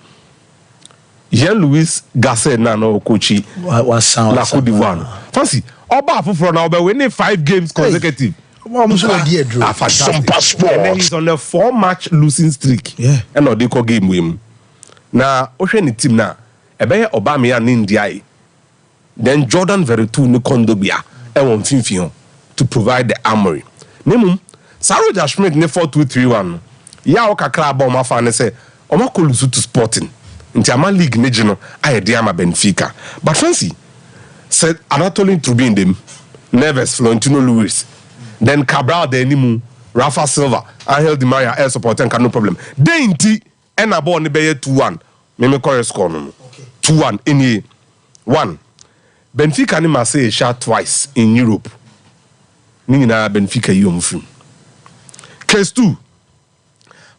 Jean-Louis Gasset Nano Kochi was La Côte d'Ivoire. Fancy Oba for now, but winning 5 games consecutive. Fantastic. And then he's on a 4-match losing streak. Yeah. And no, they call game win. Now, Ocean team now, Aubameyang in India. Then Jordan Veretout no Kondobia, and Finfion to provide the armory. Nemu, Saroja Schmidt ne 4-2-3-1. Ya okakra ba ma fa ne say, Oma kolusu to Sporting. Intiama League Negino, I Diama Benfica. But fancy, said Anatolin Trubin them, Neves, Florentino Luis, then Cabral de Nimu, Rafa Silva, Angel Di Maria, air support and no problem. Then T. And I born the 2-1. Me correct score no. 2-1 in 1. Benfica and Marseille shot twice in Europe. Nina Benfica yomfun. Case 2.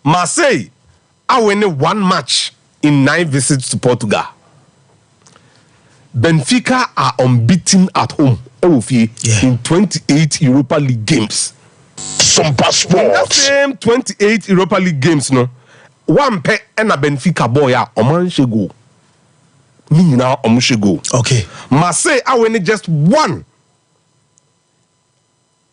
Marseille I win 1 match in 9 visits to Portugal. Benfica are unbeaten at home. In 28 Europa League games. Sompa Sports. In that same 28 Europa League games, no. 1 pet and a Benfica boy Oman Shego. Nina Omushego. Okay. Marseille I win just 1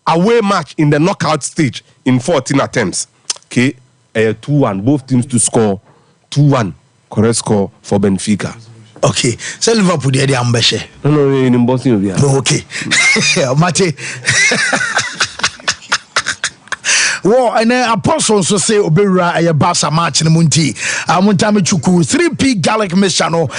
away match in the knockout stage in 14 attempts. Okay. 2-1. Both teams to score 2-1. Correct score for Benfica. Okay. So Liverpool the ambassador. No, in Bosnia. Okay. Mate. Well, and then Apostle so say Obera a Basa match in Munti. Muntami Chuku 3P Gallic Mishano.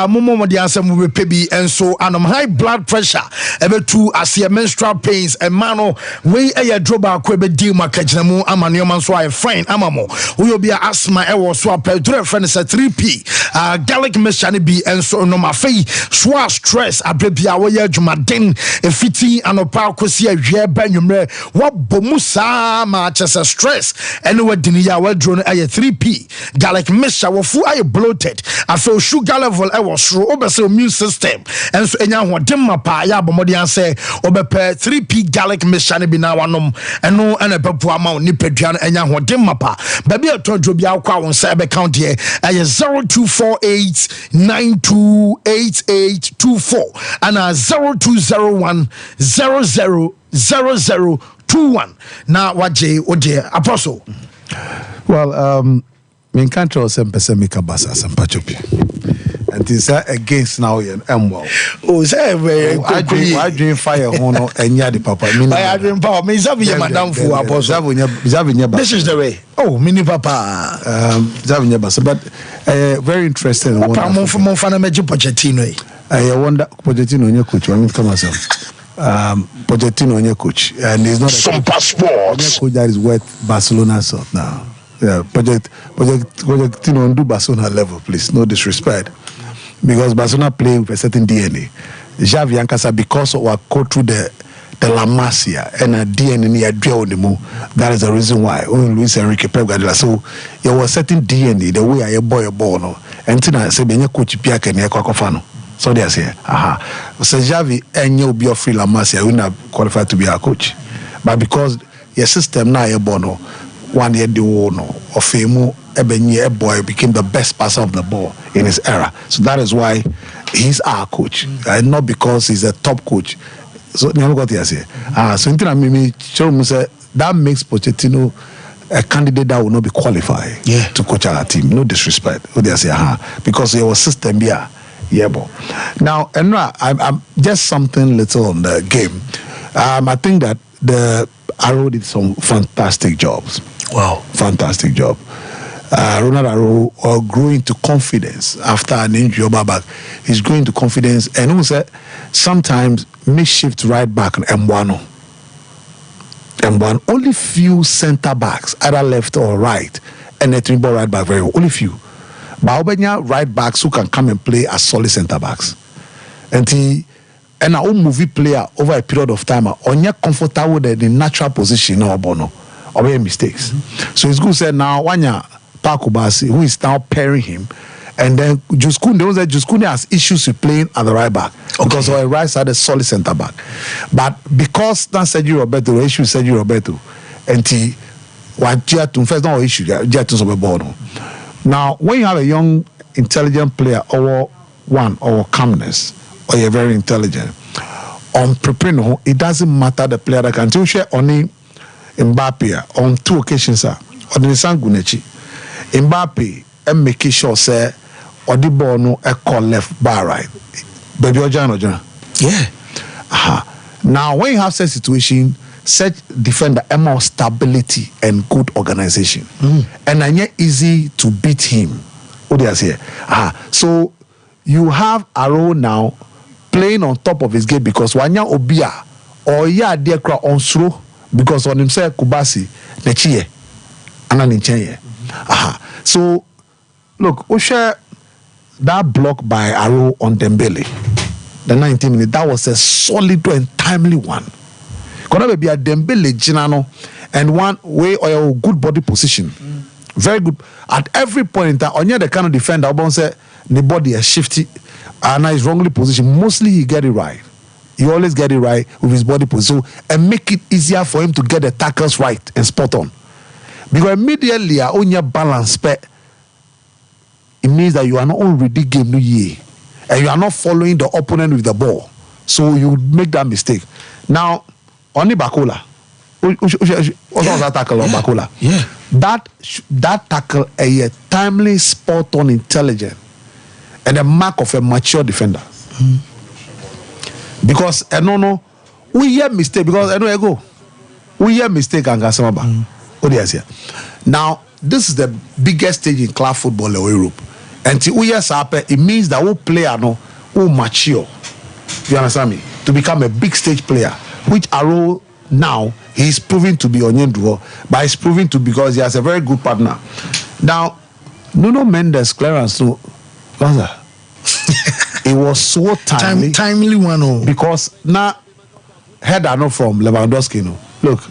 Momo the answer will pebi and so and high blood pressure. Ever 2 as your menstrual pains and mano way a droba kwebe deal makajnamu amanyoman so I friend amamo. We will be a asthma ewo swap to friend is a 3P Gallic Mishani be and so no ma fee swa stress abrebia waya jumaden e fiti anopa kwesi a hwe ba nwumre what bomusa ma just a stress anyway dinia well drone a 3p garlic mixture wo fu aye bloated I feel sugar level I was through obese immune system and so enya hodem mapa ya bomodian say obepe 3p garlic mixture ne bi na wanom eno ena bepu ama ni peduan enya hodem mapa baby atodro bi akwa won say be count here aye 0248928824 and 0201000021 na waje oje apostle. Well, me can't trust some person make a basa some pachopi. And it's against now and well. Oh, say I dream fire hono and yadi papa. I dream power. Me zavi madam fu apostle. This is the way. Oh, mini papa. Zavi basa, but very interesting. Papa mo fana meji Pochettino. I wonder Pochettino your coach. I mean, come on, Pochettino your coach, and he's not Sompa Sports coach that is worth Barcelona sort now. Yeah, Pochettino do Barcelona level, please. No disrespect, because Barcelona play with a certain DNA. Xavi and Casa, because of what go through the La Masia and a DNA near Demo. That is the reason why. Only Luis Enrique Pep Guardiola. So there was certain DNA the way I boy a ball no. And tina say benye coach Piak and Yakofano. So they say, so Xavi and you be free La Masia will not qualify to be a coach. But because your system now a bono 1 year the no of Femo Ebenye boy became the best passer of the ball in his era. So that is why he's our coach. And not because he's a top coach. So never got here say. So Mimi say that makes Pochettino a candidate that will not be qualified to coach our team. No disrespect. They say because your system here. Yeah, boy. Now, I'm just something little on the game. I think that the Arrow did some fantastic jobs. Wow, fantastic job. Ronald Arrow grew into confidence after an injury back. He's growing into confidence, and also sometimes makeshift right back and M1. Only few center backs, either left or right, and a ball right back very well. Only few. But right backs who can come and play as solid center backs. And our own movie player over a period of time are comfortable with the natural position or bono or make mistakes. So it's good to say now Wanya Pakubasi, who is now pairing him, and then Juskune has issues with playing at the right back because our right side is solid center back. But because that's Sergio Roberto, the issue is Sergio Roberto, and first no issue, now, when you have a young, intelligent player, or calmness, or you're very intelligent, on preparing, it doesn't matter the player that can do share only Mbappe on 2 occasions, on the Sangunechi. Mbappe and making sure say or the ball no a call left bar right. Baby Ojano. Yeah. Now, when you have such situation, such defender a more stability and good organization, and it's easy to beat him. What do you say? So you have Arrow now playing on top of his game because Wanya Obia or dear crowd on slow because on himself Kubasi Nechie Ananinche. So look, Osha that block by Arrow on Dembele, the 19 minutes, that was a solid and timely one. Gonna be a Dembele Ginano and one way or a good body position. Very good. At every point in time, on the kind of defender, Obon say the body is shifty and is wrongly positioned. Mostly he get it right. He always get it right with his body position and make it easier for him to get the tackles right and spot on. Because immediately on your balance it means that you are not already game new year and you are not following the opponent with the ball. So you make that mistake. Now only Bakola. That tackle on Bakola. Yeah. That tackle a timely, spot on, intelligent, and a mark of a mature defender. Because no, we hear mistake because I know I go. We hear mistake and Gasamaba. Now, this is the biggest stage in club football in Europe. And to we it means that we player who mature. You understand me? To become a big stage player, which Arrow now he's proving to be Onyendwo, but he's proving to because he has a very good partner. Now, Nuno Mendes clearance so it was so timely one because now head I know from Lewandowski. Look,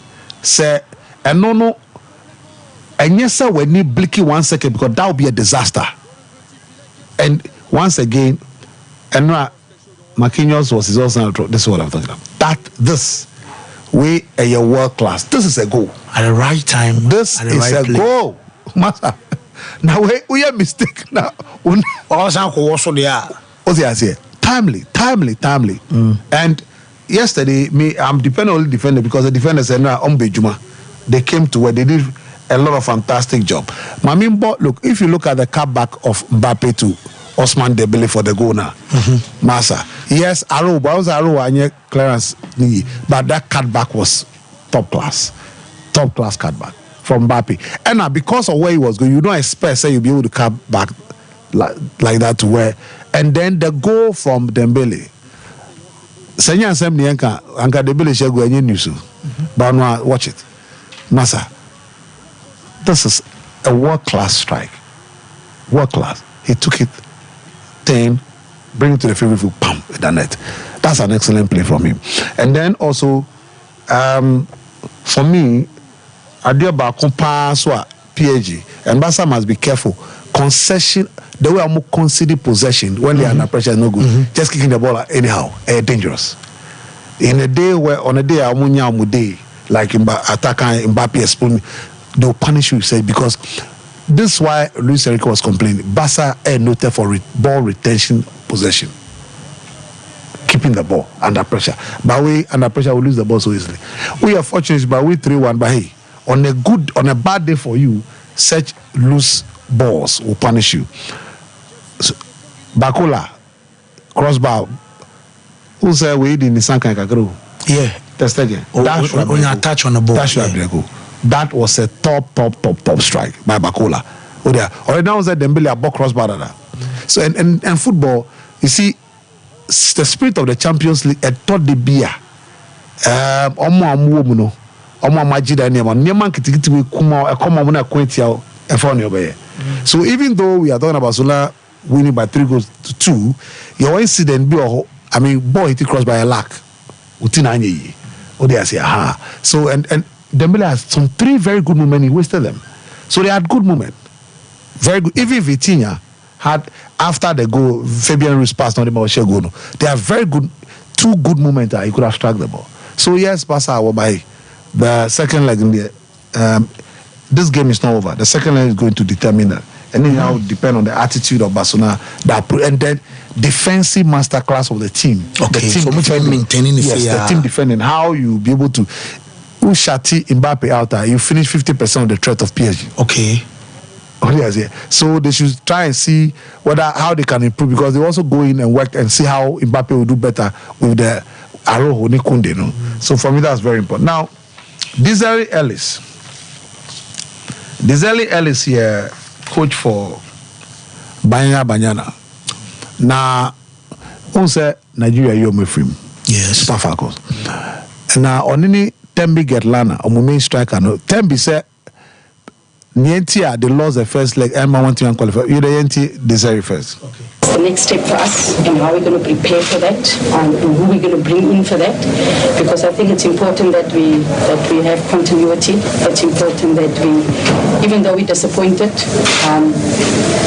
say and no. And yes, sir, we need blicky 1 second because that would be a disaster. And once again, and Marquinhos was his also. This is what I'm talking about. We are world class. This is a goal at the right time. This is right a place. goal, master. Now we are mistake now. Timely. And yesterday, I'm depending on the defender because the defender said, "No, Juma." They came to where they did a lot of fantastic job. Mamimbo, look, if you look at the cutback of Mbappe to Osman Dembele for the goal now, Massa. Yes, Arrow, clearance, but that cutback was top class cutback from Mbappe. And now because of where he was going, you don't expect say you'll be able to cut back like that to where. And then the goal from Dembele. Senya Assembly Anka Dembele Shego and Yusu. But now watch it. Massa. This is a world-class strike. World-class. He took it, 10, bring it to the favorite foot, pam, with the net. That's an excellent play from him. And then also, for me, Adiaba Kompa PSG, and Basa must be careful. Concession, the way I'm conceding possession when they are under pressure is no good. Just kicking the ball anyhow, dangerous. In a day where, on a day, like attacker Mbappe exploding, they'll punish you, say, because this is why Luis Enrique was complaining. Barca are noted for ball retention possession. Keeping the ball under pressure. But we under pressure we lose the ball so easily. We are fortunate, but we 3-1. But hey, on a bad day for you, such loose balls will punish you. So, Bakola, crossbar. Who said we did in the Sanka Kakru? Yeah. Test again. When you touch on the ball. That should have been a goal. That was a top strike by Bakola. Already now was that Dembele about crossbar. So and football, you see, the spirit of the Champions League. A thought the beer. So even though we are talking about Sola winning by 3-2, your incident be ball hit cross by a lack. So and Dembele has some 3 very good moments. He wasted them. So they had good moments. Very good. Even Vitinha had, after the goal, Fabian Ruiz passed on the ball. They have very good, 2 good moments that he could have struck the ball. So yes, Barca will by the second leg in the this game is not over. The second leg is going to determine that. And then now depend on the attitude of Barcelona and then defensive masterclass of the team. Okay, the team so maintaining the team defending, how you be able to Shati Mbappe out there, you finish 50% of the threat of PSG. Okay. So they should try and see how they can improve, because they also go in and work and see how Mbappe will do better with the Arojo Nikunde. So for me that's very important. Now, Disciplinary Ellis here, coach for Banyana. Now, on say Nigeria you me free. Yes. Super Falcons. Now on any Tembi get Lana or main striker no. Tembi say Nientia they lost the first leg and I want to qualify. You the Nientia Desiree first. Okay. The next step for us and how we're going to prepare for that and who we're going to bring in for that, because I think it's important that we have continuity. It's important that we, even though we're disappointed,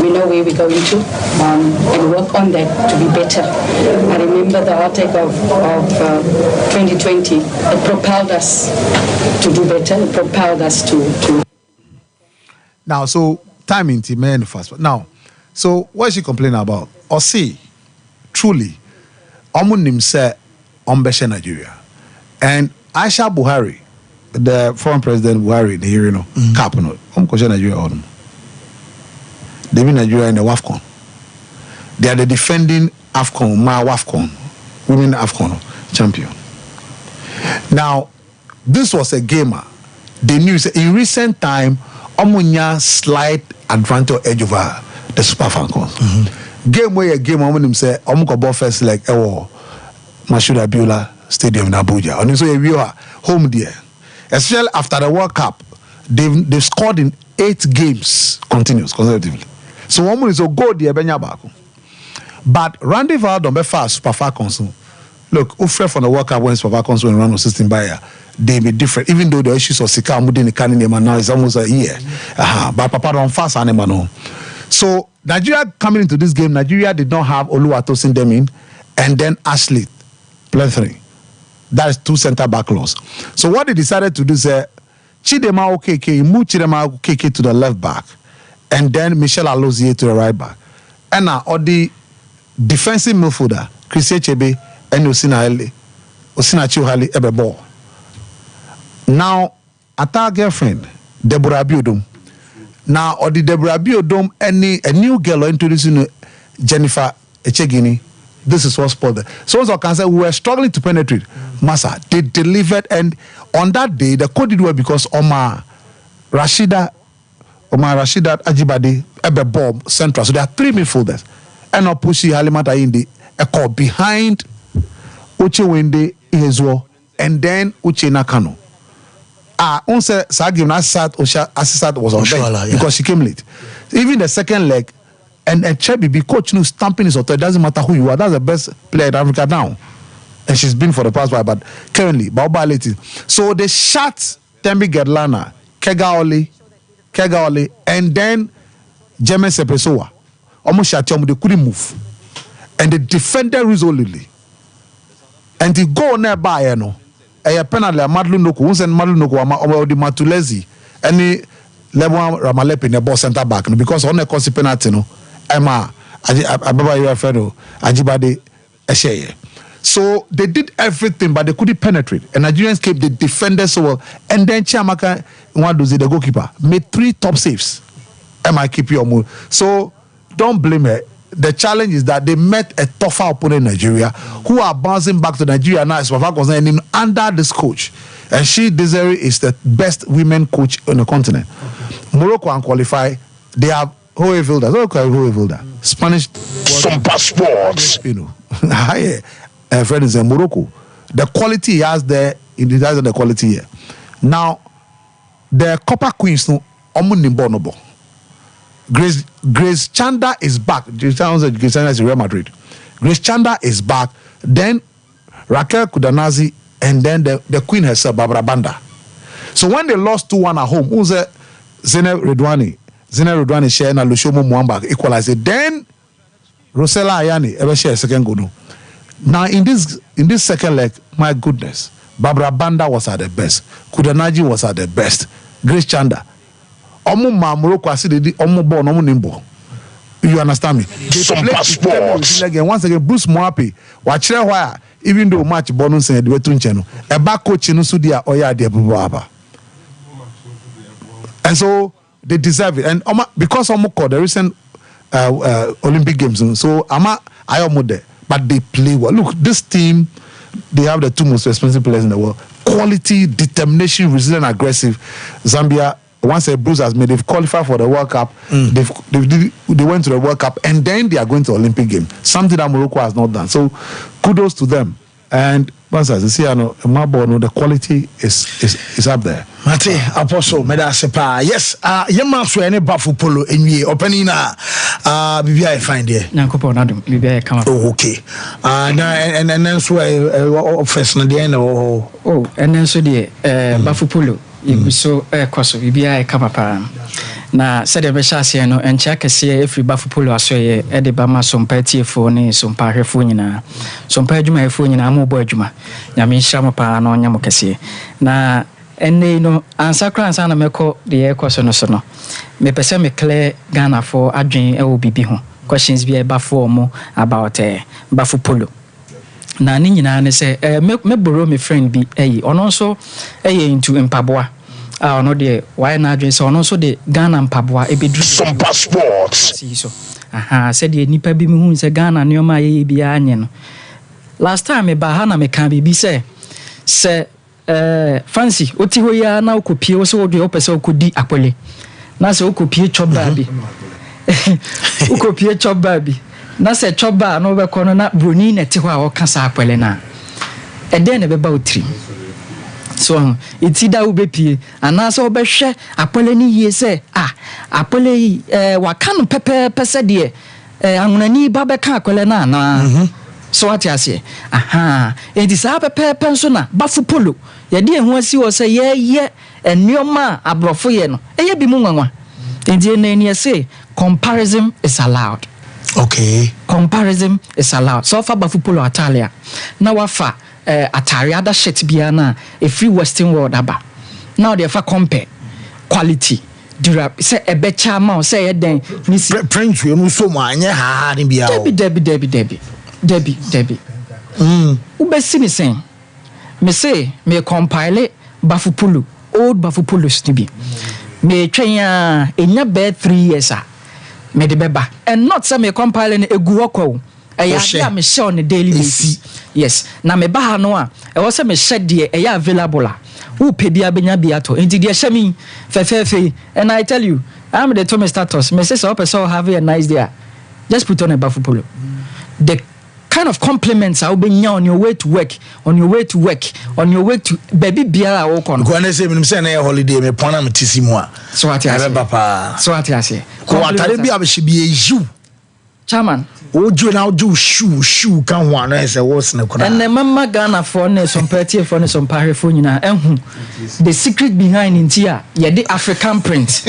we know where we're going to and work on that to be better. I remember the heartache of 2020. It propelled us to do better. It propelled us to. Now, so time in team and fast. Now, so what is she complaining about? Or see, truly, Omunim said Ombeshe Nigeria. And Aisha Buhari, the former president Buhari, the hero, Kapano, Omkoshe Nigeria on. They win Nigeria in the WAFCON. They are the defending WAFCON, women AFCON champion. Now, this was a gamer. They knew in recent time, Omunya slight advantage edge over the Super Falcons. Game where a game Omunim say Omuko ball first like Mashuda Biola Stadium in Abuja. And so we are home there. Especially after the World Cup, they've scored in 8 games consecutively. So Omunim is a go there Benya Bako. But Randy Val don't be fast Super Falcons. Look, Ufre from the World Cup when Super Falcons when run on system buyer. they be different. Even though the issues of Sika Mudini Kanini now is almost a year. But Papa don't fast animal. So Nigeria coming into this game, Nigeria did not have Oluwatosin Demin and then Ashley Plethering. That is 2 center back loss. So what they decided to do is Chidema Okeke, move Chidema Okeke to the left back, and then Michel Alozie to the right back. And now all the defensive midfielder, Christian Chebe and Osina Chuhali Ebe ball. Now, at our girlfriend, Deborah Biodom. Now, or the Deborah Biodom, a new girl introducing Jennifer Echegini. This is what's spot there. So as I can say, we were struggling to penetrate. Massa, they delivered, and on that day, the code did well because Omar Rashida Ajibade, Ebe Bob, Central. So there are 3 midfielders. And Opushi Halimata Indi, a call behind Uche Wende Ihezuo, and then Uche Nakano. Unse Sagim Assisat was on bench because she came late. Even the second leg, and Chebi, coach knows stamping his authority. It doesn't matter who you are. That's the best player in Africa now. And she's been for the past while, but currently, Baoba Leti. So they shot Tembi Gedlana, Kegaoli, and then Jemen Sepesoa. Almost shot them, they couldn't move. And they defended resolutely. And they go nearby, you know. A penalty, Madlu Noku, who's in Madlu Noku, or the Matulezi, any level Ramalepe in the ball center back, because on the cost penalty, no, Emma, Ababa Yafedo, Ajibade, Esheye. So they did everything, but they couldn't penetrate. And Nigerians kept the defenders so well. And then Chiamaka, the goalkeeper, made 3 top saves. Emma keep your mood. So don't blame her. The challenge is that they met a tougher opponent in Nigeria who are bouncing back to Nigeria now as far as concerned under this coach. And Desiree is the best women coach on the continent. Morocco and qualify, they have Hoevilda. Spanish Sompa Sports. You know, friend is in Morocco. The quality he has there, it has the quality here. Now, the Copper Queens, no, Omunimbonobo. Grace Chanda is back. Grace Chanda is Real Madrid. Grace Chanda is back. Then Raquel Kudanazi, and then the queen herself, Barbara Banda. So when they lost 2-1 at home, who's Zene Redwani share na Lushomo Mwamba equalized it. Then Rosella Ayani ever share a second goal. Now in this second leg, my goodness, Barbara Banda was at the best. Kudanaji was at the best. Grace Chanda. You understand me? Sompa Sports. Again, once again, Bruce Moapi, watch why even though much bonus and the twin channel, a back coach in Sudia or Yadia. And so they deserve it. And because the recent Olympic Games, so I am there, but they play well. Look, this team, they have the 2 most expensive players in the world. Quality, determination, resilient, aggressive. Zambia. Once a Bruce has made, they've qualified for the World Cup. They went to the World Cup, and then they are going to Olympic Games. Something that Morocco has not done. So, kudos to them. And once I see, the quality is up there. Mate, Apostle, Medasepa. Yes, Yama Swene Bafu Polo in ye opening maybe I find here. Maybe I come up. Oh, okay. And then so first na the end and then so the Bafu Polo. So koso bibia e kapapa na said the beshase no encha kese every bafu polo asoye e de ba ma sompa tiefo ne sompa hwefo nyina sompa adwuma hwefo nyina am obo adwuma nyame nhia mo pa na onya mo kese na enne no ansakra ansa na meko de ekoso no so no me pese me clear Ghana for adwen e wo bibi ho questions bi e bafu omo about bafu polo na ni nyina ne se me borrow me friend bi ono so into mpaboa ono de why na adwen se ono so de Ghana mpaboa e bedru Sompa Sports so said the nipa bi me hu se Ghana ne o ma ye bi anye no last time me ba ha na me kan bi se fancy oti ho ya na okopie wo so de opese okodi akole na se okopie choba bi okopie choba bi na se choba no be kono na broni na te ho a o kasa akwele na e den ne be ba otri so iti da ubepie ana se obehwe akwele ni yie se akwele waka no pepe pese de anunani ba be ka akwele na so what you say it is a persona bafu polo ye de ho asi wo say ye enioma abrofo ye no eye bi mu nwanwa enti na ni say comparison is allowed. Okay, comparison is allowed. So far bafu polo atalia na wafa atari other shit bia na a free western world aba now they fa compare quality dura say e be chama say e den ni print we no so ma anye ha ni bia o Debbie ubesi me sen me say me compile bafupulu old bafupulu stibi me twen enya be 3 years me de beba and not say me compile egu okwo ya me share on a daily basis. Yes na me ba ha no a e wo say me share de e available who pay bia benya bia to enti de share me fe and I tell you I'm the Thomas status me say so person have a nice day just put on a bafupulu. The kind of compliments I will be on your way to work, on your way to baby biara work on. Go and say me say na holiday me pona me tisimo. So what I say papa. So what I say. Ko atare bia be she be you. Chairman. Ojo na ojo shoe kan ho ana say what's na koda. And the mama Ghana for ne some party for ne some pare for nyina ehun. The secret behind intia ye the African print.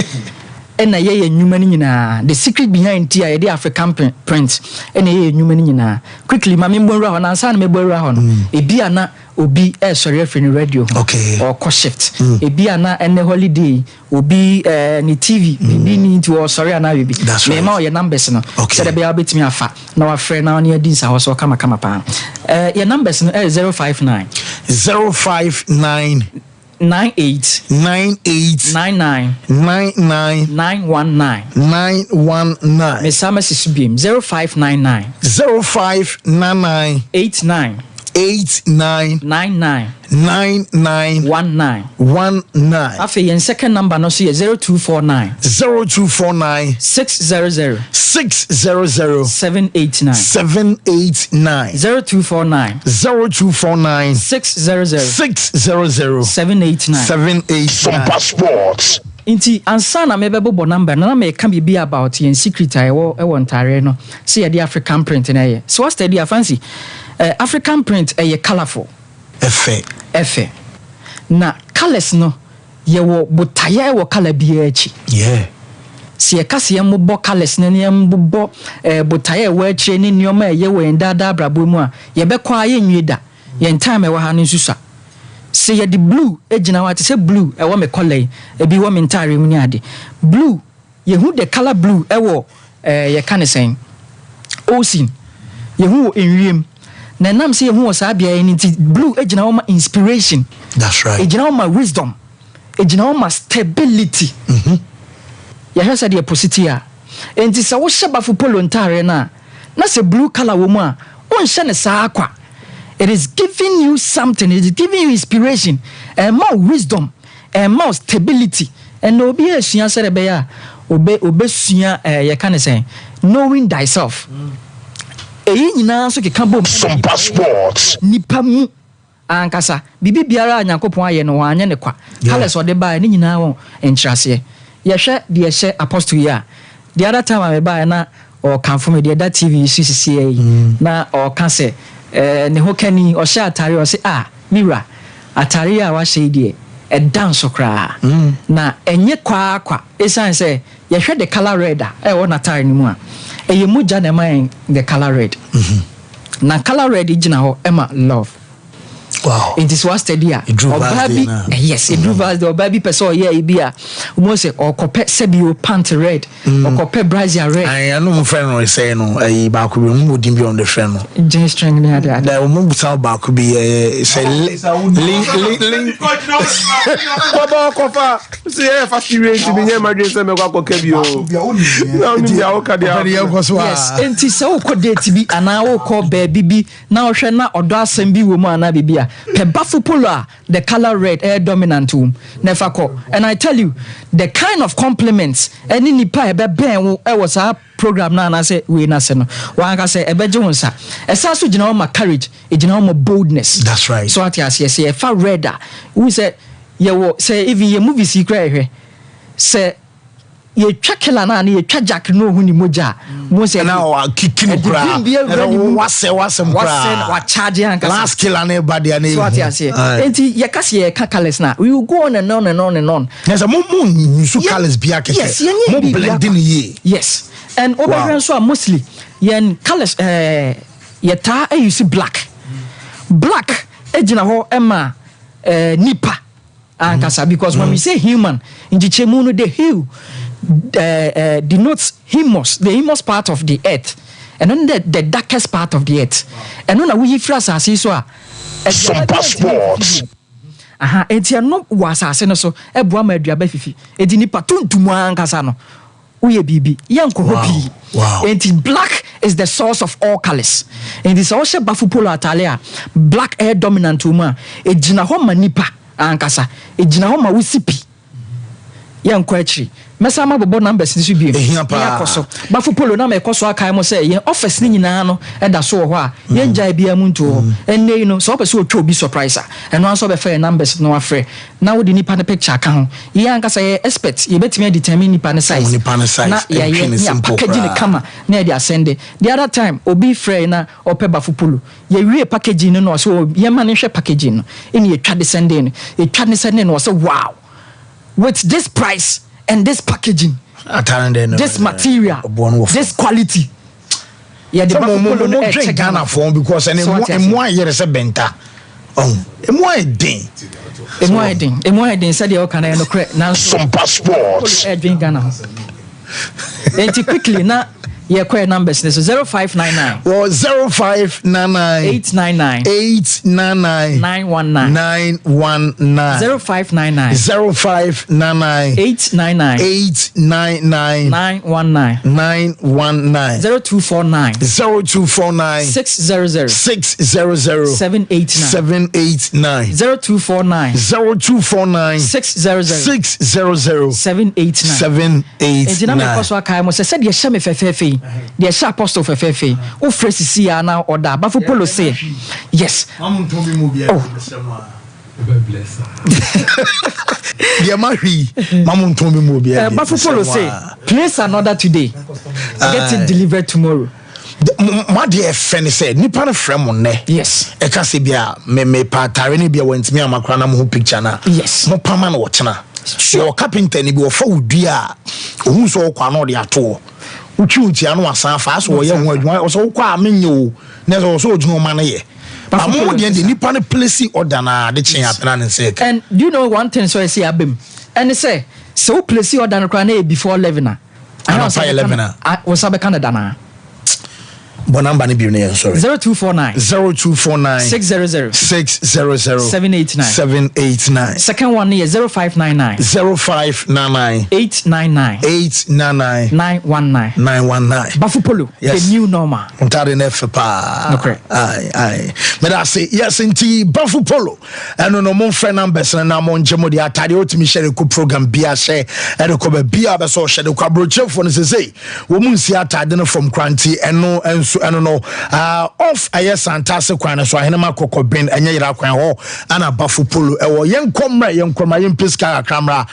And ye nyuma ni nyina the secret behind tia the African print and ye nyuma ni nyina quickly mami mbonra ho na ansa na mebonra ho no ebi ana obi sorry free radio or co shift ebi ana ene holiday obi ni TV bibi ni to sorry ana bibi me ma your numbers no say the be abetimi afa na wa frɛ na oni adi nsa ho so kama pa your numbers no 059 98 99 919 Mesama Sisubim 0599 89 19 Afi yen second number no so 0249 600 789 0249 600 789 Sompa Sports. Inti ansa na mebebo number na me ka bi about yen secret I wo ntare no say the African print na ye so what's the fancy African print colorful efe na colors no ye wo botaye wo color bi echi si e kase ye mbo colors na ne mbo botaye wo echi ni nioma ye wo ndada brabo mu a ye be kwa ye nwida ye time e wo ha no nsusa se ye the blue ejina wa te se blue e wo me color e bi wo me ntare mu ni ade blue ye hu the color blue e wo ye kan sen ocean ye hu enwiem na nam say hu osa bia any blue ejina wo ma inspiration. That's right. Ejina wo ma wisdom, ejina wo ma stability. Ya hesa de positia enti sa wo sheba fu polo ntare na say blue color wo mu a on hye ne sa akwa. It is giving you something, it is giving you inspiration and more wisdom and more stability and obi esua sere be ya obesua ye kan say knowing thyself. Eyi nyina so keka bom Sompa Sports nipa mu ankasa bibi biara Nyankopon aye no wanye ne kwa kale so de ba ni nyina won enkyerase ye hwe de ye hye apostle ya the other time I ba na o kan for me the other TV CCCA na o kan se ne hokani o hye atare o se mira atare a wa hye de e dance kra na enye kwa esan se ye hwe the color red e won atare ni mu a eye muja na man the color red na color red igina ho ema love. Wow. It is what steady a baby yes it drew us the baby person here e bia we say or kope sebio pant red or kope brazier red I know my friend no say no ba ko be mu din bi on the friend no jean string na that da mo buta ba ko be say link baba kofa say fa serious bi nya madwe say me kwa koka bi o na oni bia o ka dia yes enti say o ko date bi ana o ko baby bi na o hwe na odo asem bi wo mu ana bibia pe bafu polo the color red dominant never call. And I tell you the kind of compliments any nipa ebe ben was our program na na say we na say no wan ka say ebe je wonsa esa so gina ma courage e gina ma boldness. That's right. So what you say fa red we say ye wo say if ye movie secret hwe say ye twa killer na ye twa jack no hu ni moja mo say na o kikini kura wase wa charge an kasa last killer na ba dia na so what you say enti ye kase ye ka colors na we will go on and on and on and on yes mo nsu colors bia keke mo blending ye yes and over so mostly yen colors ye ta you see black ejina ho ema nipa ankasa because when we say human in Chichemu no the hue denotes humus, the humus part of the earth, and then the darkest part of the earth. And when we phrase as so Sompa sports. Enti no was asene so eboa ma aduaba fifi. Edi nipa tuntum ankasa no. Uye bibi yanko hopi. Enti black is the source of all colors. And this also bafupolo atalia black air dominant uma ejina ho manipa ankasa ejina ho ma wusipi yanko achi mesa ma bobo numbers ni so bi yakoso bafupolo na ma ekoso akai mo say yen office ni nyina no eda so ho a yen jai bia muntu ho enne no so opese otwa obi surprise eno anso be fair numbers no afre na wo di nipa na picture aka ho yen ankasa ye expert ye betimi determine nipa na size na ya package ni kama na e dey ascend the other time obi frey na ope bafupolo ye wie package no so ye ma ne hwe package no eni ye twa descending e twa descending no so wow with this price and this packaging, this material, this quality. Yeah, the people no drink Ghana form because any more years a benta. More din said you can no correct now some passports drink Ghana. And quickly now yeah, query numbers. This is 0599. Well, 0599 899 919 0599 899 919 0249 600 789 0249 600 789 the sharp apostle for fefe o fresi ya na order bafo polo say yes the mahwi mamun tombi mo bia bafo polo say place another today get it delivered tomorrow ma de fene say nipa no frem ne yes e ka se bia me patare ne bia wantimi amakra na mo picture na yes mo pama na wo chena sure carpenter ni bi wo fa wudua ohun so kwa na o de ato uchi anu asan fa so ye ho adwuma so kwa amenye o na so odwuma ma na ye amu de nipa no place order na de chen apena ne se and do you know one thing so I see abem and say so place order no na before 11 na I was 11 was abe Canada na bon number ni bi ne sorry 0249 600 789 second one is 0599 899 919 Bafupolo the new normal untade na fepa okay ai but I say yes inti Bafupolo eno no mon friend numbers na mon jemo de atade otimi share ko program bia share e ko ba bia be so share ko abrochefo no say wo mun si atade no from kranti eno enso eno no off aye santase kwan so ahene makoko ben enye yira kwan ho ana Bafupolo e wo yenkomra yempiska akramra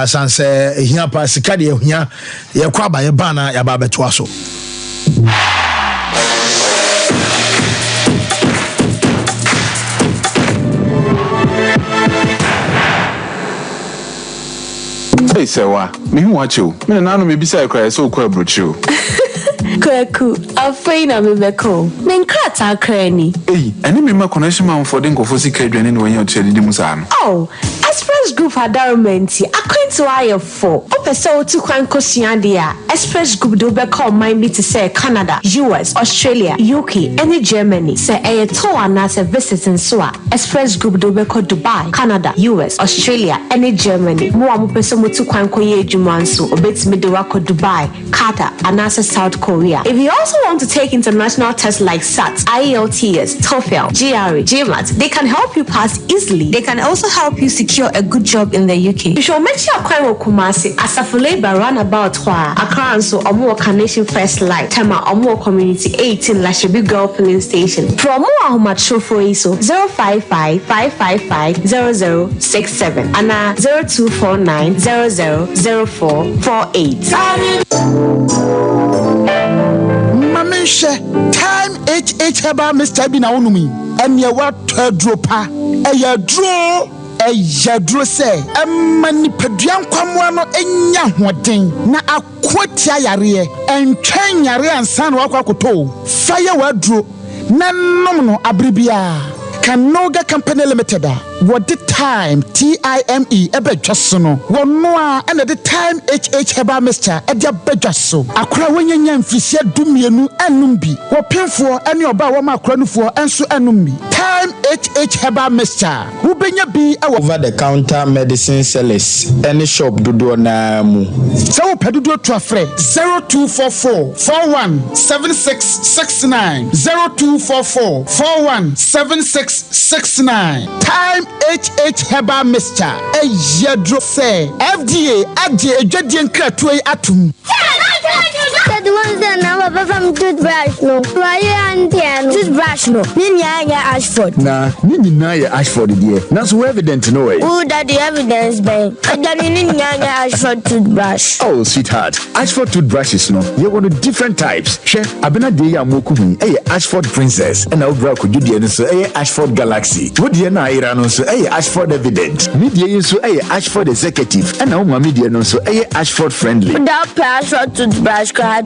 sanse ehia pa sika de ehia ye kwa ba ye bana ya ba beto aso Hey sewa me hu wacho me na no me bisa ekra so kwa brochu Kwaku, afei na mebeko. Menkrata krani. Hey, any me connection man for den kofo sika adwane no wen otwe di musa no. Oh, Express Group adarmenti. Akwento aye for. Opese otu kwan kosua de a. Express Group do be call mind me to say Canada, US, Australia, UK, and Germany. Say aye to ana se visiting so a. Express Group do be call Dubai, Canada, US, Australia, and Germany. Mo amopese motu kwan koye adwuma nso obetimi de wako Dubai, Qatar, and South Korea. If you also want to take international tests like SAT, IELTS, TOEFL, GRE, GMAT, they can help you pass easily. They can also help you secure a good job in the UK. You should make sure Kwai Kumasi Asafule Roundabout Hwa Accra and so Omo Carnation First Light Tema Omo Community 18 Lashabi Girl Filling Station. Promo Ahomacho for ISO 055 555 0067 and 0249 000448. Mamisha time HH Heba Mr. Bina Unumi and your what dropa a ya draw a yadro say a manipedian kwamwano enya hoden na akwatia yare and train yare and san wakwakoto fire wadro na nomo abribia Kanoga Company Limited. What the time TIME ebe jasono. Wonwa and the time HH Heba Mr. Edia bejaso. Akra wenye mfisia dumienu enumbi. Wopinfo eni oba wama akranufo enso enumbi. Time HH Heba Mr. Ubenya bi over the counter medicine sellers. Any shop dudu na mu. So pedudu trafre 0244 417669 0244 417669. Time HH Heba Mr. Ejadro say FDA adje ejadien kratwe atum. The ones that now from toothbrush no. Why and toothbrush no. Ninya Ashford. Nah, Ninya Ashford dear. That's evident no way. Who that the evidence babe? Ninya Ashford toothbrush. Oh sweetheart, Ashford toothbrushes no. You want different types. She abena de ya mokumi. Ashford Princess. And now bra could you dear so Ashford Galaxy. What dear na ira no so Ashford Evident. Media so Ashford Executive. And now media no so Ashford Friendly. That Ashford toothbrush my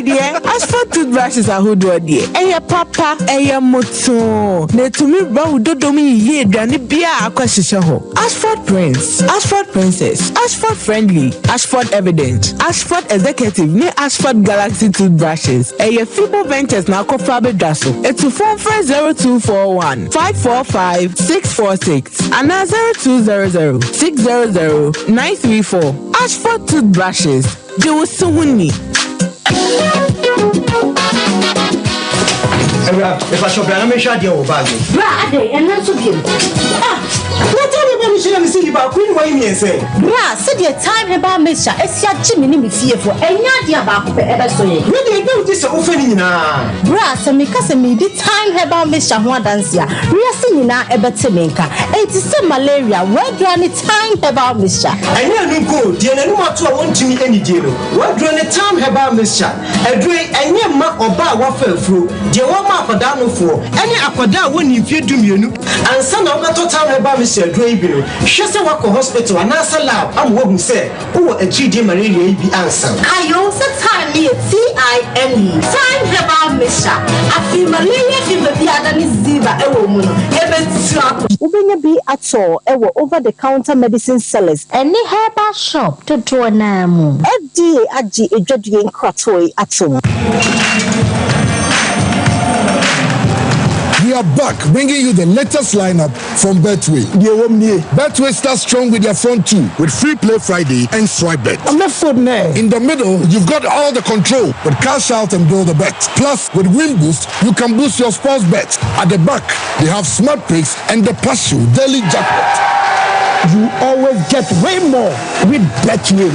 dear, Ashford toothbrushes are who do dear. Papa, moto. Ne to me bow dodomi ye dani bia akwashisha ho. Ashford Prince, Ashford Princess, Ashford Friendly, Ashford Evident, Ashford Executive, ne Ashford Galaxy toothbrushes. Fibo Ventures na kofabe daso. It's phone 0241 545 646 and 0200 600 934. Ashford toothbrushes. They were so winning. If I shall be a mission, you will bag me. And that's okay. What time about me? She see about Queen Wayne and say, Bra, said your time about Mr. Esia Jimmy fearful, and Yadia back ever so. What do you do this offending now? Bra, and me cousin me the time about Mr. Huadansia, we are singing now about Timinka. It is some malaria, where do any time about Mr. I know go, dear, no matter want to me any deal. What do any time about Mr. A drink and your mark or bar waffle through, dear one mark for down for any aquada when you fear to me, and some of the time about Mr. Draybino. She said, walk to hospital and answer loud. I'm what who said, oh, a GD malaria be answered. I also time me TIME. Time about Mr. I feel malaria fever be than is Ziva, a woman. Ubenya be at all, over the counter medicine sellers, and they have a shop to do a namu. FDA Aji a judging cratoi at all. We are back bringing you the latest lineup from Betway. Betway starts strong with their front two with Free Play Friday and Swipe Bet. In the middle, you've got all the control with Cash Out and Build a Bet. Plus, with Win Boost, you can boost your sports bet. At the back, they have Smart Picks and the Partial Daily Jackpot. You always get way more with Betway.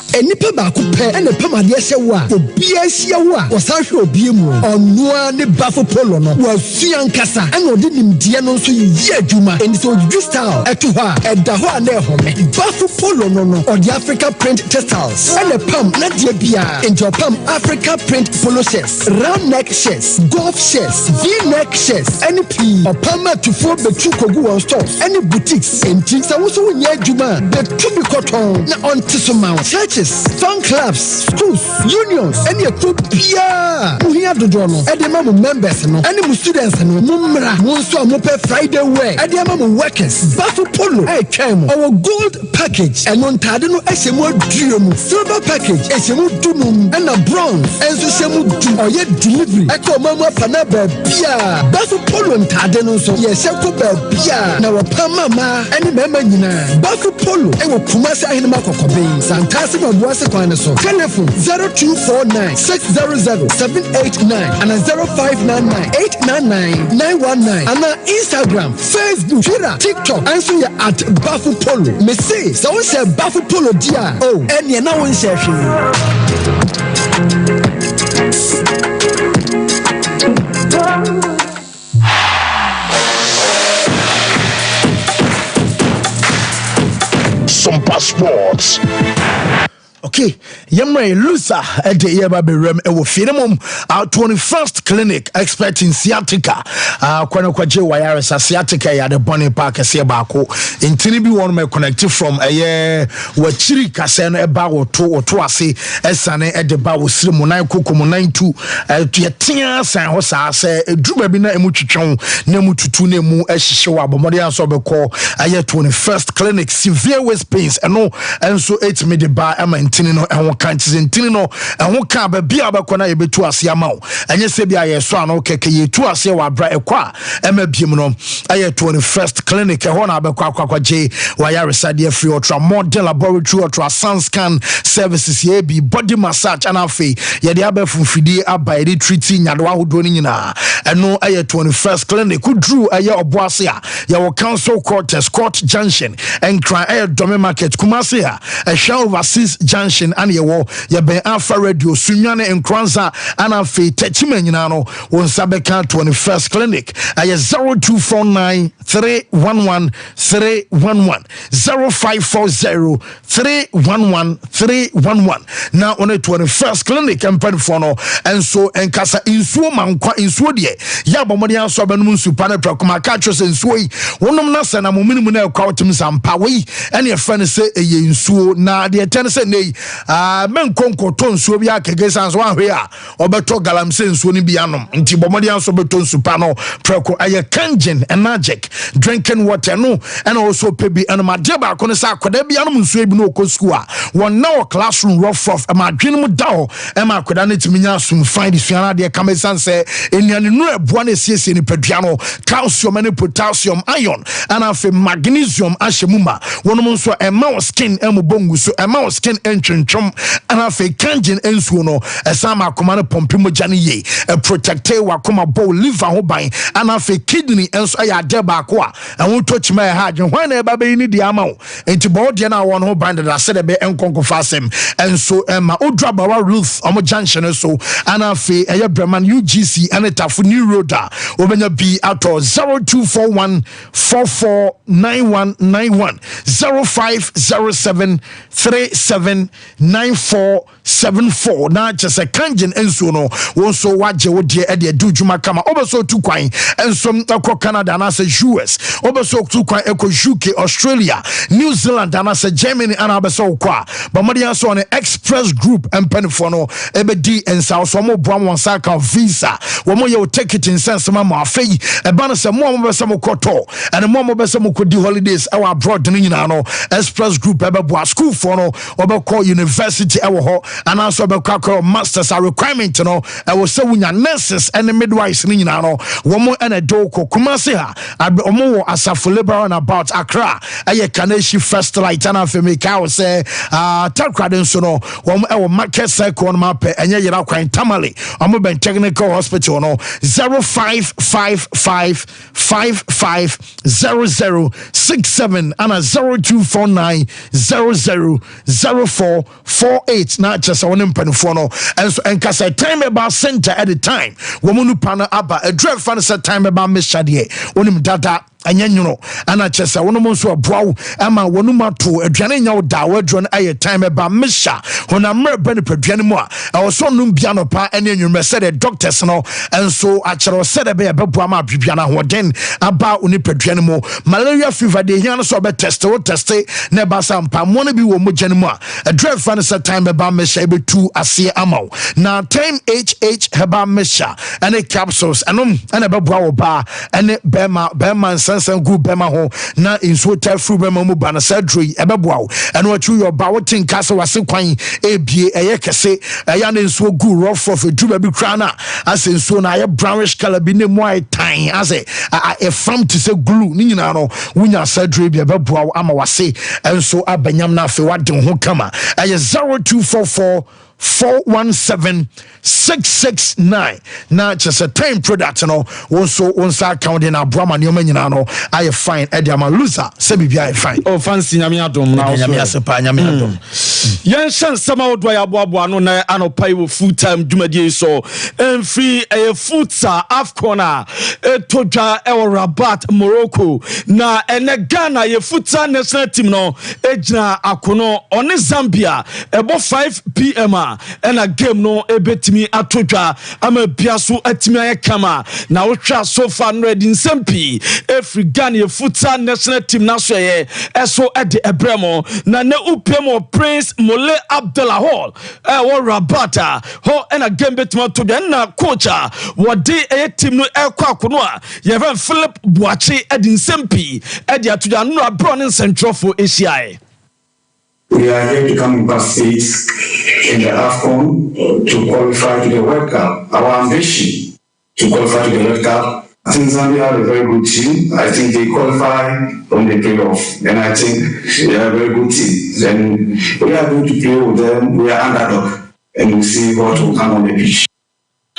Enipa baako pɛ ɛna pam adeɛ hyɛ wo a obia ahyia wo a wɔsan hwɛ obia mu ɔnoa ne bafo polo no wɔasua nkasa ɛna ɔde nimdeɛ no nso yɛ adwuma ɛnti sɛ ɔdwudwu style ɛto hɔ a ɛda hɔ a na ɛhɔmɛ bafo polo no ɔde Africa print textiles ɛna pam nadeɛ biara ɛnti ɔpam Africa print polo shirts, round neck shirts, golf shirts, V-neck shirts ɛne pii ɔpam atufoɔ bɛtu kogu wɔn stores ɛne boutiques ɛnti sɛ wo so wonyɛ adwuma a bɛtu bi kɔtɔn na ɔnte so ma wo churches, fan clubs, schools, unions, any a group pia. We have the journal. And the mamu members no. Any mu students no. Mumra. Monso amope Friday wear. And the mamu workers. Bafu polo. Hey chemo. Our gold package. And on tadeno esemo duomu. Silver package. Esemo dunum. And a bronze. Enso semo du. Or yet delivery. Eko mama panaba bia. Bafu polo on tadeno so. Yes, eko bia. Na wapa mama. Any member nina. Bafu polo. Ewo kumasi ahinema kokobe. Santasi Telephone 0249 600 789 and 0599 899 919 and Instagram, Facebook, Twitter, TikTok, and so you're at Bafu Polo. Me say, so we say Bafu Polo dia. Oh, and you now in session. Sompa Sports. Okay, Yamre Lusa at the Yababirum Ewofinum, our 21st clinic expert in sciatica. Kwanakwaje Wires Asiatica at the Bonnie Park Siabako. In Tinibi one may connect from a year where Chiri Casen Eba or Tuasi, Esane at the Bawu Slimunai Kukumunai 2 Yatia San Hosa say Drubabina Emuchon, Nemutu Nemu Eshishawa, Bomodia Sobeko, a year 21st clinic, severe waist pains, and no, and so 8 made the bar. Tinino and what countries in Tinino and what can be abakona ebe to asia mau and yes be aye so an okay ye to asia wa bra ekwa emabiem aye 21st clinic e hona abekwa kwakwaje wa ya resade free ultra modern laboratory ultra sun scan services ye bi body massage and afi ye de abafufidi aba e treating nyadwa hodo ni nyina eno aye 21st clinic kudru aye oboase a ye wo council court junction and cry aye dome market kumase a hwa overseas junction and ye ben alpha radio sunyane enkranza and afi techima nyina no won sabeka 21st clinic aye 0249 311 311 0540 311 311 now on the 21st clinic and for no and so enkasa insuo mankwa insuo de ya bomode anso abanum supa na prakoma ka twese insuo yi wonum na sana mominum na ekwa otim sampa we ene efra ne se eye insuo na de ten se nei men konko tonsuo bi akege sanso ahwe a obeto galamse insuo ni bi anom nti bomode anso beto supa no prako aye kangen magic drinking water no and also pebi and ma de ba kono sa akoda bi anom nsuo bi no ko school a won na classroom rough ma dwene mu dawo e ma akoda na timinya sum find the fiana de kamesan se eniane no eboa na siesie ni padua no calcium and potassium iron and afi magnesium ahemuma wonum nso e ma skin emubongu so e ma skin entwentwom and afi kangen ensuo no esama akoma no pompi mogya ne ye e protect wa koma bow liver ho ban and afi kidney enso ya de ba ko a enwo tochima e ha dwen hwan na e ba be ni di ama wo enti bo de na won ho ban da se de be enkonko fasem enso ma odrabawa Ruth omo junction so and afi eye Breman UGC and etafu new road obenya bi ato 0241 449191 0507 379474 na just a kangen enso no wonso waje wodie e de dujuma kama obeso tu kwan enso akọ Canada na se US obeso tu kwan eko UK Australia New Zealand na se Germany and abeso kwa bamodi so on express group empenfo no ebedi ensa so mo boa mo saka visa wo mo ye ticket in sense ma afei e ba no se mo be se mo koto and mo be se mo kodi holidays our abroad no nyina no express group ebe boa school for no obekọ university ewo ho and also obekọ masters a requirement no e wo se wunya nurses and midwives no nyina no wo mo ene do ko kumase ha omo wo asafo liberal and about Accra aye Kaneshi first light and afemika wo se takrade so no wo mo e wo market circle no map enye yira kwan tamale omo ben technical hospital no 0555550067 and 0249 000448 na just one mpanfo no and so enkasa time about center at the time wo mo nu pana aba a drive fan set time about Miss Shadie onim dada anyanyuno ana chesa wono so aboawo ama wonu mato aduane nya woda wadro na aye time eba misha hona mre bene paduane mu a so num bia no pa ene anwume said the doctors no enso achero said be beboa ma bibia na hoden aba oni paduane mu malaria fever de hian so be test na ba sampa mo na bi wo mo gane mu a drive fan set time eba misha be tu ase amaw na time HH heba misha ene capsules enom ene beboa wo ba ene bema sansan group bema ho na inso tafru bema mu ba na sadroi ebeboa eno achu your ba wotin kase wase kwan ebie eye kese eya na inso gu rough of eduba bi kra na ase inso na ye brownish color bi ne mu ai tan ase a from to say glue ni nyina no wunya sadroi bi ebeboa ama wase enso abanyam na afi wade ho kama eye 0244 417-669 na just a time product no also on sa account in Abrama nyoma nyina no I fine Ediama loser say bibia fine oh fancy nyame adom na nyame asepa nyame adom yen shan sama odwa ya boabo no na anopai wo full time dwumadie so free a futsal afcon etodwa e Rabat Morocco na ene Ghana ye futsal national team no ejina akono one Zambia ebo 5 p.m. and a game no ebetimi atodwa ama biaso atimi ayekama na wotwa so far no edin sempi every Ghana futsal national team na so ye eso ede ebremo na ne upemo Prince Mole Abdullah Hall wo Rabata ho and a game betimi atodwa na coach wode e team no ekwa akono a ye Philip Boache edin sempi ede atodwa no abro ne central for Asia. We are here to come in past states in the AFCON to qualify to the World Cup. Our ambition to qualify to the World Cup. I think Zambia have a very good team. I think they qualify from the playoff. And I think they are a very good team. Then we are going to play with them. We are underdog. And we'll see what will come on the pitch.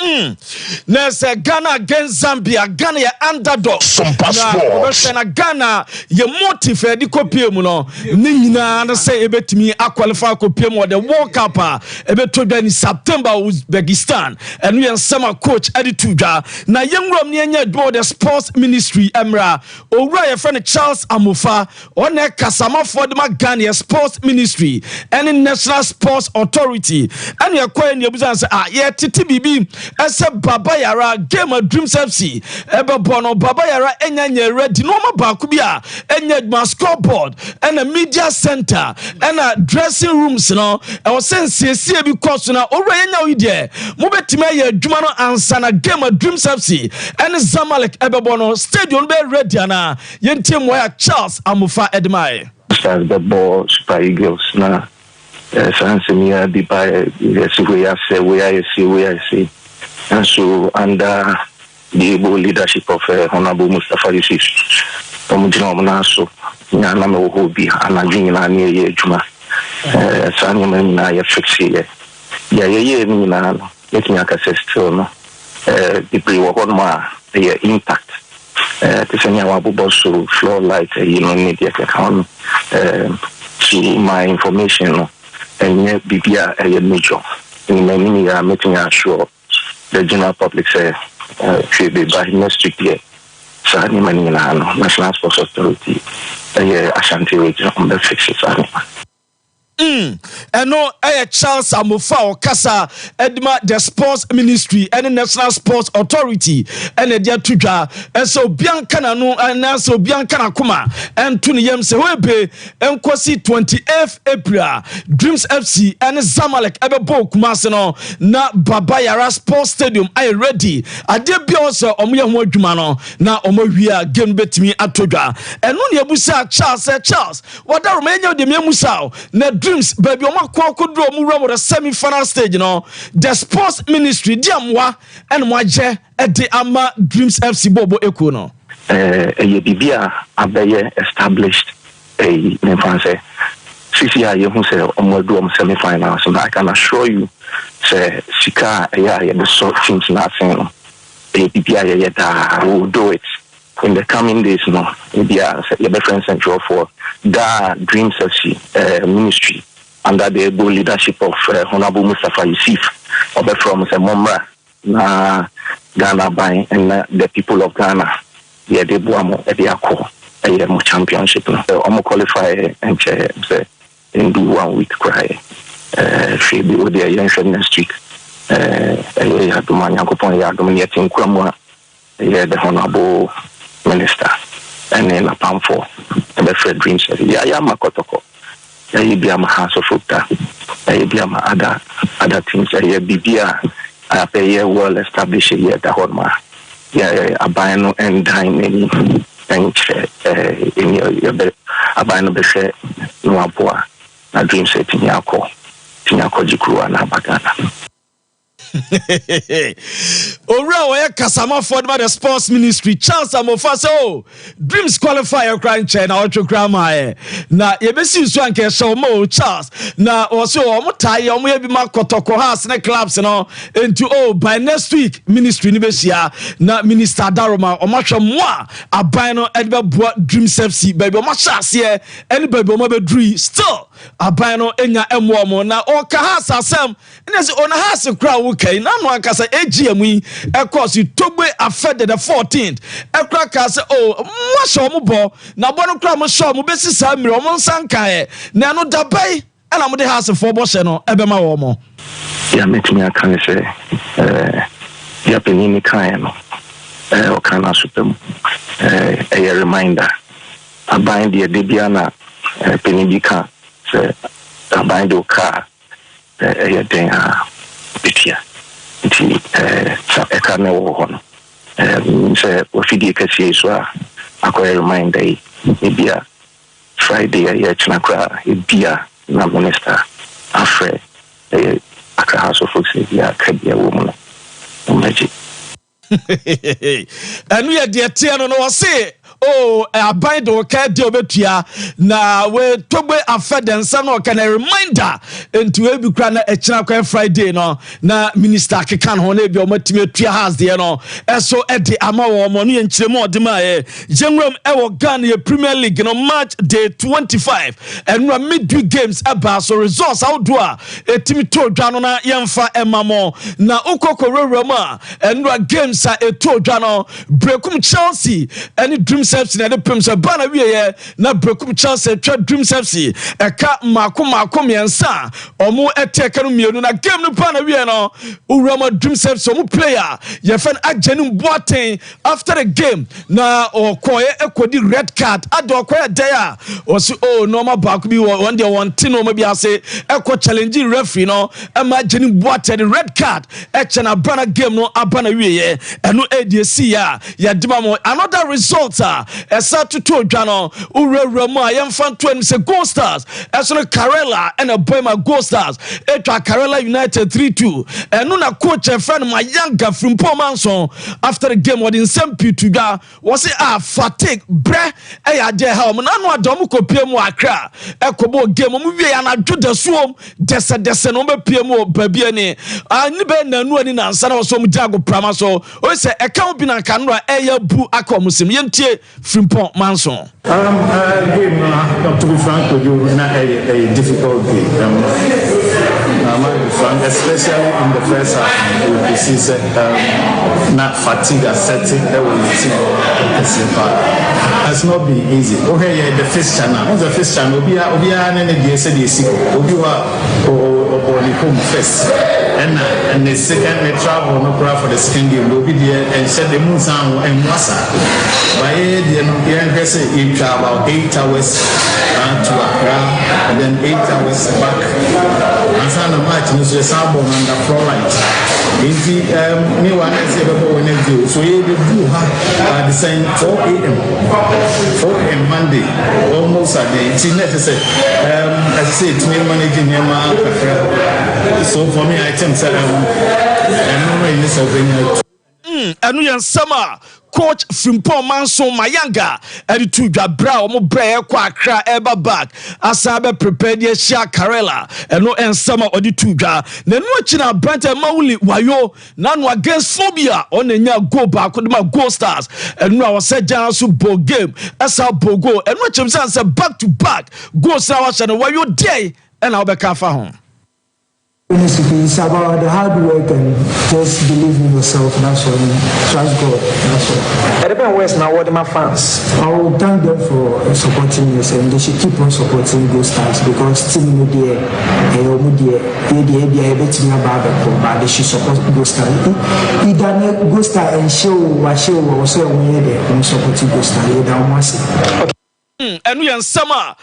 Nese Ghana against Zambia. Ghana ya underdog. Sompa sports. Na Ghana ye motive di kopie mu no. Ni nyina na say ebetimi qualify kopie mu the World Cup ebetodwa in September Uzbekistan. And we ensema coach edi tudwa. Na yenwrom ni enye do the sports ministry emra. Owura ye friend Charles Amufa one kasama for the Ghana sports ministry and national sports authority. And ye kwa ni ebuza say ye titi bibi ese Baba Yara game of Dreams FC ebe bono Baba Yara enya ready no ma ba ku bia enya ma scoreboard and a media center and a dressing rooms no e wo sense bi course na owura enya wi de mo betime ya adwuma no ansa na game of Dreams FC and Zamalek ebe bono stadium be ready na yentie mo ya Charles Amufa Edmai start the ball Super Eagles na Sansemia di ba yes we are say and so under the able leadership of Honorable Mustafa Yusuf, so nyana me hobi anadwin na ne ye adwuma sani me na ye Fixture ye ni na no letting access still no the pre work on ma ye impact to senya wa bobo so floor light you know need your account to my information no and ye bibia ye major in many are making sure the general public say should be by next week. So National Sports Authority, Ashanti region on the Fixture. Eno Charles Amufa or Kasa Edma the Sports Ministry and the National Sports Authority and the Tuja and so Bianca no and so Bianca Kuma and Tuni Yem Sewebe and Kwasi 28th April Dreams FC and Zamalek Ebebo Kumaseno na Baba Yara Sports Stadium I ready Adebia also omuya ho adwuma no na omawia game betimi atodwa eno ne abusa Charles wada romenya de memusa na Dreams baby omakwadro mu the semi-final stage no the sports ministry diamwa and moaje ede ama Dreams FC bobo eko no ye bibia abaye established in France CCI you who say omwadu semi-final so I can assure you say sika the sort things nothing bibia ye will do it in the coming days no bibia your friend central for da Dreams FC ministry under the able leadership of Honorable Mustafa Yusuf from Momra na Ghana by and the people of Ghana they buamo the championship no qualify and say in do 1 week cry she be with the young next week had to man yakopon ya dominating kwamwa the Honorable Minister and then a pound for the Fred Dreams ya makotoko be my house of football. Be my other things. Bibia I pay well established here the Horma. A bino and dine any and in your a bino beshe no boa. A dream set in Yako Jikru and Abagana. Ora we kasama for the sports ministry chance amofa so dreams qualifier crying chain na otwo grama na ye besi so anke show mo Charles na also omo tai omo ye bi makotoko house na clubs no into by next week ministry ni besia na minister Daroma omo hwe mo aban no e be boa dreams FC baby omo hyase any baby omo be dream still aban no enya emo mo na o ka house asem na se ona house kra wo kai na no akasa AGM yi e course Togbe affected the 14th e kra ka se mo show mo bo na bo no kra mo show mo besi sa mire mo nsanka na no dabai ana mo de house for bo hye no e be ma wo mo ya metimi aka se ya penini kan no o kana supem a reminder aban de bia na penini kan se aban do ka ya den a bitia nti sa ekane wo ho no se ofidi kase so akoya reminder yi bia Friday ya chinakra bia na minister afre aka house of folks ya kabia wo mu no magic anu ya de tie no no say aban do ka de obetua na we Togbe afedensa no ka na reminder into we bi kra na echina kwa Friday no na minister kekan ho na bi o matime tua house de no eso e de ama wo mo no yenchiremu odema jenwam e wo Ghana ye Premier League no match day 25 and no midweek games aba so results out do a etimi to dwa no na yemfa emamo na ukokoro ma and no games a eto dwa no brekum Chelsea any dreams FC na de pem so bana wiye na brekum Chelsea twa dreams FC eka mako miensa omo eteka no mienu na game no bana wiye no urama dreams FC omo player ye fen agenu boaten after the game na okoye ekodi red card ado okoye there osi normal back bi one day one tin no bi ase eko challenge referee no ema agenu boaten the red card eche na bana game no abana wiye eno ADC ya dima mo another result esa tutu odwa no urewura mu a yemfa to em se Gold Stars eso no Karela and a boy my Gold Stars etwa Karela United 3-2 eno na coach e friend my younger from Promotional after the game what in Sompa to ga was fatigue bre e ya de ha mo na no adom kopie mu akra ekobo game mu wie ya na dwoda suom dese no be pie mu babia ni ani be na nu ani na nsa na so mu jago prama so o se e kan bi na kanora e ya bu akomusim yentie Frimpong Manson. Game, to be frank with you, not a difficult game. Especially in the first half, you see not fatigue as setting. That was the simple. Has not been easy. Okay, the fixture now. The fixture, we are in the DSC. We are home first. And the second we travel no for the second game will be there and set the moon sound and wasa. By the young say you travel about 8 hours to Accra and then 8 hours back. And some of match is the sound on the floor light. Me one say before we do so you do at the same 4 a.m. Monday almost at the internet say as I say to me managing your man. So for me I think anu yan sama coach Frimpong Manson Mayanga editu dwabra omo bre kwa akra eba back asabe prepare the share Karela eno ensama oditu dwa na nu achina branch mawuli wayo na no against phobia on enya goal back with my Gold Stars eno a wase jan so bo game esa bo goal eno achimsa say back to back goals na wa chane wayo dey and I'll be careful home. It's about the hard work and just believe in yourself. That's all. Trust God. That's all. Everyone West now, what are my fans? I will thank them for supporting us and they should keep on supporting Gold Stars because team no dear, but they should support Gold Stars. We done Gold Star and show also when you're there, supporting Gold Stars. And we are summer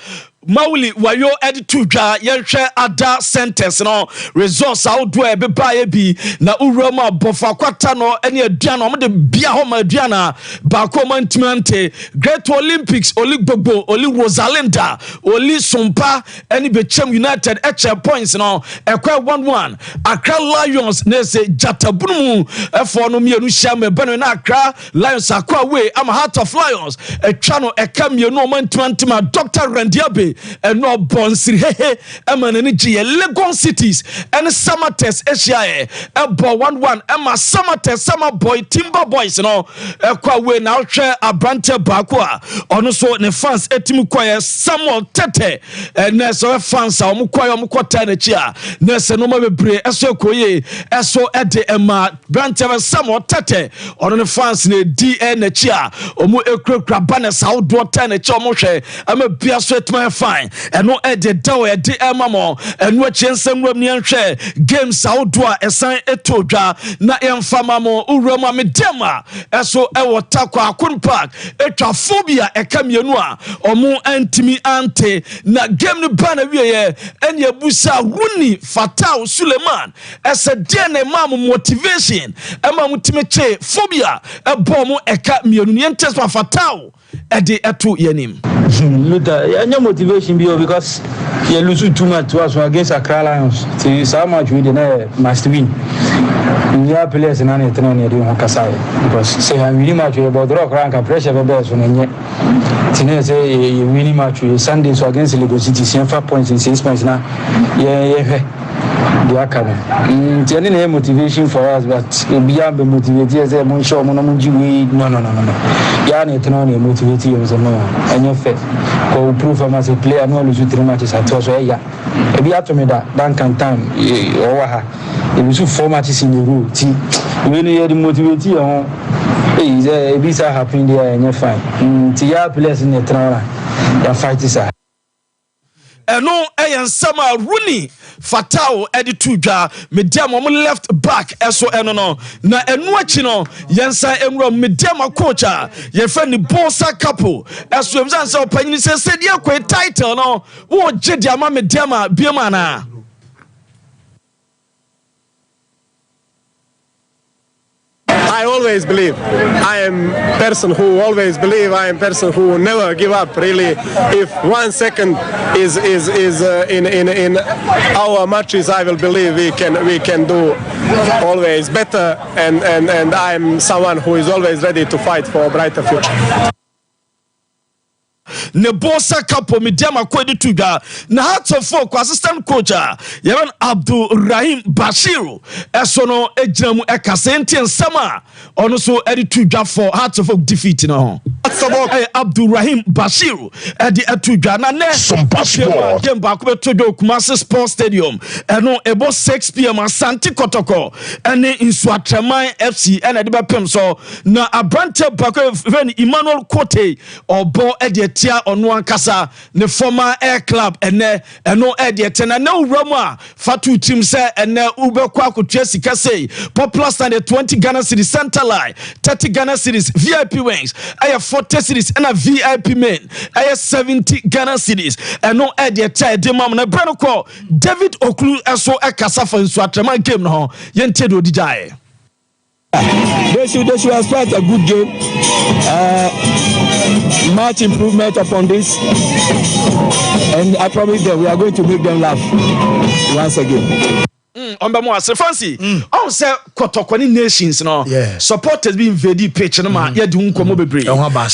Mauli wayo editu dwa yenhwe ada sentence no resource outdo e beba ye bi na uroma bofa kwata no ene aduan no de bia ho ma aduan ba ko mantimante Great Olympics oli gbogbo oli Rosalinda oli Sompa ene bechem United eche points no ekwa 1-1 Accra Lions na se jatabunu efo no mienu shame bano na Accra Lions akwa we am Heart of Lions etwa no eka mienu mantimante ma Dr. Randiabe no bonsiri hehe emanani giye Legon Cities and Samates Asia ebo 1-1 ema Samates Sama Boy Timber Boys no ekwa we na hwe abrante baako a ono so ne fans etimu kwaye Samuel Tete na so fans a omkwaye omkota na chi a na se no ma bebre eso koye eso ede ema brante Samuel Tete ono ne fans ne DN na chi a omu ekrakra bana saudo ta na chi omo hwe ama bia so etma fine eno ede dawo ede emamo eno chiensem ram ni anhwe games audo a esan etodwa na emfama mo urama medema eso ewo takwa akun park etwa phobia ekamienu a omo antimi ante na game ni bana wieye ene abusa Runi Fatau Suleiman ese de na mam motivation emam timeche phobia ebo mo eka mienu ni entesma Fatau ede eto yanim Luther, your motivation because you lose too much to us against Accra Lions. So how much we must win. We are players in any turn near doing Kasai because say I'm really much about rock rank and pressure for bears when yet. Tine say you really much Sunday so against Lagos City 5 points in 6 points now. Yeah. The academy. It's any motivation for us, but we are motivated as a moncho monomunji. No. Yeah, it's not motivated as a no. And you're fair. Or prove I'm as a player, no lose 3 matches at all. So, yeah. If you have to make that bank and time, if you should 4 matches in the row, when you're motivated, a visa happening there and you're fine. Tia players in the trauma, your fight is a. Eno eyansama Runi Fatau editudwa mediam om left back eso eno no na enu achi no yensa enro mediam coach a ye fa ni Bosa couple eso emzansa opanyini se dia kwe title no wo gye ama mediam a biema na I always believe. I am person who always believe. I am person who never give up. Really, if 1 second is in our matches, I will believe we can do always better. And I am someone who is always ready to fight for a brighter future. Ne Bosa couple mediam akwedi tuga na Heart of Folk assistant coach Yaman Abdul Rahim Bashiru eso no ejinamu ekasenti ensama ono so edituga for Heart of Folk defeat no Abdul Rahim Bashiru edi etuga na ne Sompa game back to Kumasi Sports Stadium eno ebo 6 p.m. Asante Kotoko ene Nsuatreman FC ene de bepem so na abrante back even Emmanuel Kote obo edi tia ono ankasa ne former air club ene eno edietena na urama fatu team say ene ubekwa akotwa sika say popular standard 20 Ghana Cedis center line 30 Ghana Cedis VIP wings aya 40 Cedis and a VIP men aya 70 Ghana Cedis eno edieta de mam na brano ko David Oklu eso ekasa for Nsuatreman game no yente do dijae. They should expect a good game. Much improvement upon this, and I promise them we are going to make them laugh once again. Ombe mo fancy. On say Kotokoni nations no. Supporters be invade pitch no ma ye di nkomo bebre.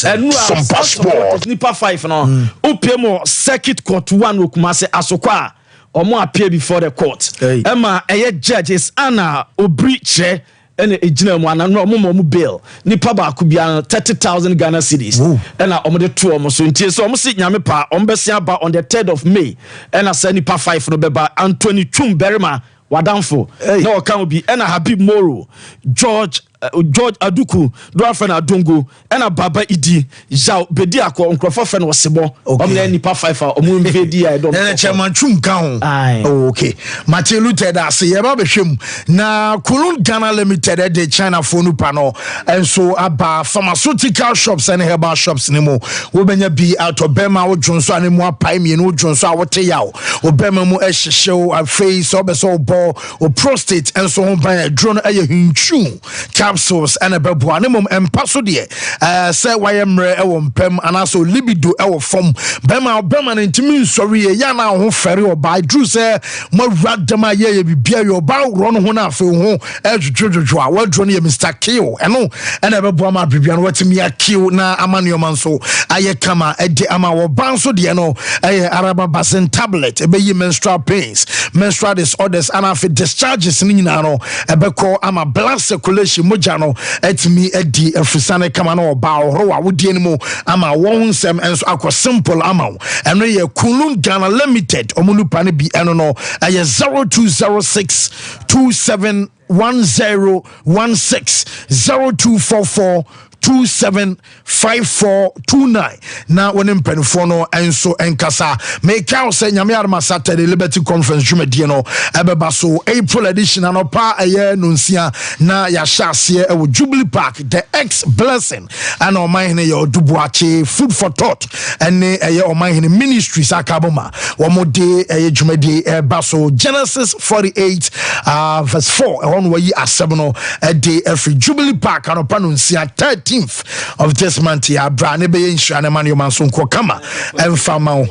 And some passport nipa 5 no. Upemo circuit court 1 Okumase Asokwa. Omo appear before the court. Emma eye judges ana obri che ene ejina mu ana no mo bail nipa ba ku bia 30,000 Ghana cedis ena omo de to omo so ntie so omo si nyame pa omo besia ba on the 3rd of May ena sa nipa 5 no beba Anthony Chumberima wadamfo na o kan obi ena Habib Moro George George Aduku do afa na Adongo ena Baba Idi Jao bedi akọ nkrofo fe no sebo omle nipa 5 omu mvedi I don't know chairman chunka ho okay Matthew Luther da se ye ba behwem na Kulun Ghana Limited de China phone pano enso aba pharmaceutical shops and herbal shops ni mo wo benya bi out of Bema wo dwonso ani mu apai mi no dwonso a wote yawo obema mu ehyehew afei obeso bo o prostate enso ho ban adro no aye hinchu capsules and a bebo animum empaso de say wayemre e wo mpem anaso libido e wo fom bema ntimi sorry ya na ho fere oba drew say mo radama ye bibia yo ba ro no ho na afi ho edwodwodwo a wadro no ye Mr. Kill eno and a bebo ama bibia no watimi akill na amanioman so aye kama ede ama wo banso de no aye araba basin tablet e be yi menstrual pains menstrual disorders and afi discharges ni nyina no e be call ama blood circulation moja no etimi edi efrisane kama no ba oro a wodie ni mo ama won nsem enso akọ simple ama eno ye Kulun Ghana Limited omunupa ne bi eno no aye 0206 271016 0244 275429 na wonim penfo no enso enkasa make out say nyame arma Saturday Liberty Conference jumedie no ebeba so April edition anopa aye nonsia na ya hyase e wo Jubilee Park the X Blessing and oman ne your dubuache food for thought ene aye oman ne ministries akaboma womode aye jumedie eba so Genesis 48 verse 4 on we asem no e de every Jubilee Park anopa nonsia 13th of this month ya bra ne be insure na man yo man so nko kama emfama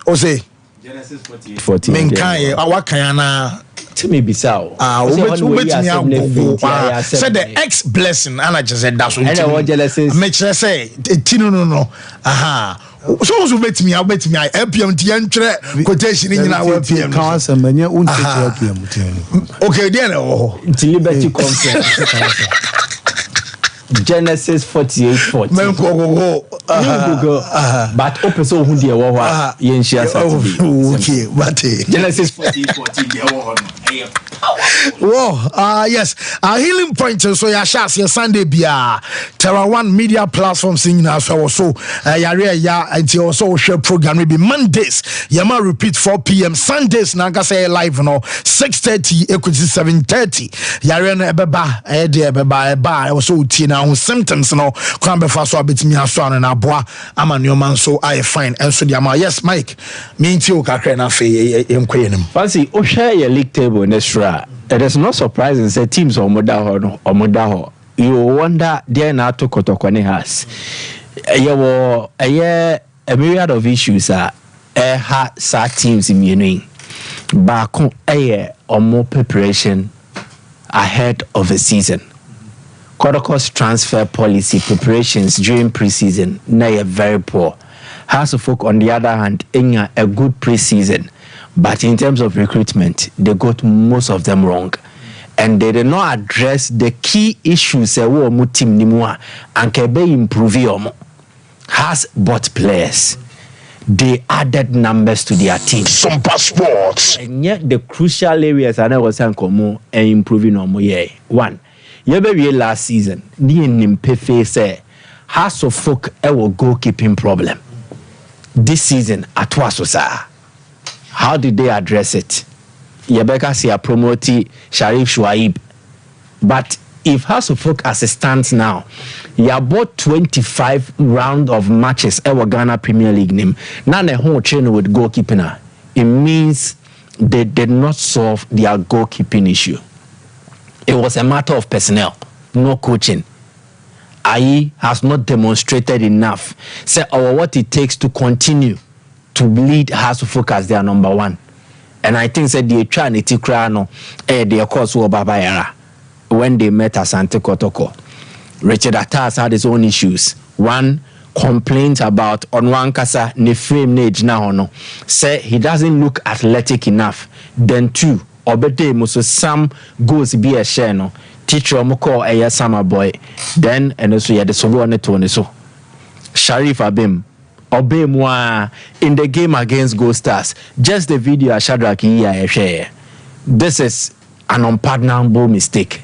o say Genesis 40 men kan awakan na timi bisao ubetimi agogo said the X Blessing and I just said that's what make sure say tinu no aha so ubetimi APM ti entre quotation nyina wa APM kan asem unti APM okay there no Liberty Conference Genesis 48:40. Men go but open so who dey wo ha yen share Saturday. Okay, but Genesis 48:40 dey wo Whoa, yes. Healing Point so ya shas ya Sunday bia Terra One media platforms in na so yare ya until also share program will be Mondays. Yama repeat 4 p.m. Sundays na ga say live no 6:30 equity 7:30. Yare no ebeba de ebeba also tie na ho symptoms no kwan be fa so abetimi aso an na boa ama nneoma so I fine enso de ama yes Mike me nti o kakra na fe enkoyenim. Fancy o share your league table next. It is not surprising say teams or Modaho. You wonder there na to Kotokwane has. A myriad of issues are sa teams in Munich. Back or more preparation ahead of the season. Kotoko's transfer policy preparations during preseason now very poor. House of Folk on the other hand in a good preseason. But in terms of recruitment, they got most of them wrong. And they did not address the key issues team nimua and kebe improve has bought players. They added numbers to their team. Sompa Sports. And yet the crucial areas I was saying and improving on one. You last season, the Nimpefe say has of folk our goalkeeping problem. This season at Wasosa. How did they address it? Yebeka say promote Sharif Shuaib. But if House of Folk as it stands now, you bought 25 round of matches ever Ghana Premier League name. Now the whole chain with goalkeeping. It means they did not solve their goalkeeping issue. It was a matter of personnel, no coaching. IE has not demonstrated enough. Say what it takes to continue to lead House of Folk as their number one. And I think that they try to crano their course were Babayara when they met Asante Kotoko. Richard Atas had his own issues. One, complaint about Onwankasa ne frame age now no. Say he doesn't look athletic enough. Then two, obede muso some goes be a share no. Teacher moko a summer boy. Then and also yeah the solo on it so. Sharif Abim. Obey moi in the game against Gold Stars. Just the video Shadrach here share. This is an unpardonable mistake.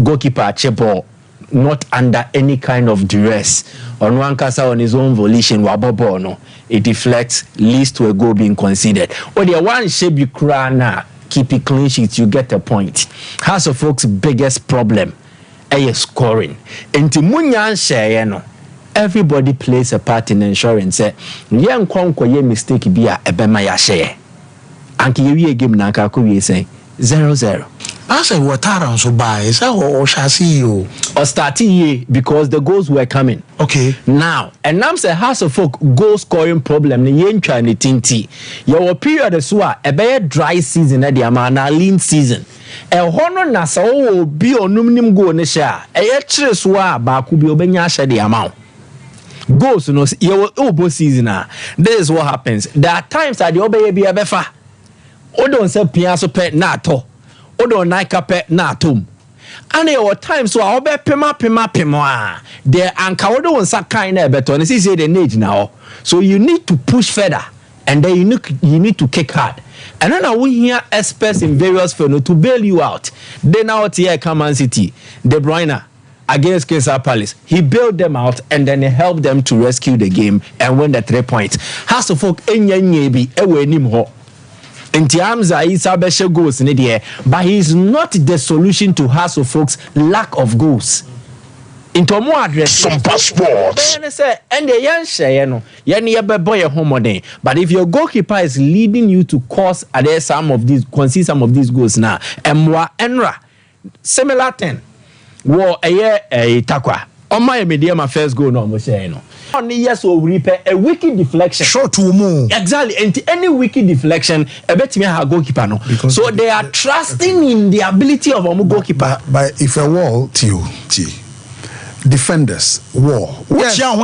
goalkeeper Chebo not under any kind of duress. On one case on his own volition, Wabobo, it deflects, leads to a goal being conceded. Or the one shape you cry now, keep it clean sheet, you get a point. House of Folks' biggest problem is scoring. And Timunyan share, everybody plays a part in ensuring say, young Kwanko ye mistake be a ebema share. And you game nanka we say 0-0. I say what around so by is or shall see you or starting ye because the goals were coming. Okay. Now, and now say House of Folk goal scoring problem ni yen try ni tinti. Your period is a be dry season at the amana lean season. E hono na sa o bi onumnim go ne sha. E ye kire so a ba ku bi obenya sha the amount. Goals no your obo season this is what happens. There are times that the obey be a befa. Odon say piaso pe na to. Odo naika pe na atom. And there were times so I'll be pema. There and Kawodo on Sakai na beto. And this is the age now. So you need to push further. And then you need to kick hard. And then we hear experts in various fields to bail you out. Then out here come Man City. De Bruyne against Crystal Palace. He bailed them out and then he helped them to rescue the game and win the 3 points. House of Folk enye ewe nim ho. Ntiamza is abeshe goals in the but he is not the solution to House of Folks' lack of goals. Into more address Sompa Sports. And the young share boy home. But if your goalkeeper is leading you to cause concede some of these goals now, and more enra similar 10 war a year a takwa. On my medium first goal no mo share no. Only yes will repair a wicked deflection. Short to move. Exactly. And any wicked deflection, a bet me have goalkeeper no. Because so they are trusting in the ability of a goalkeeper. But if a wall defenders wall. Yes. They are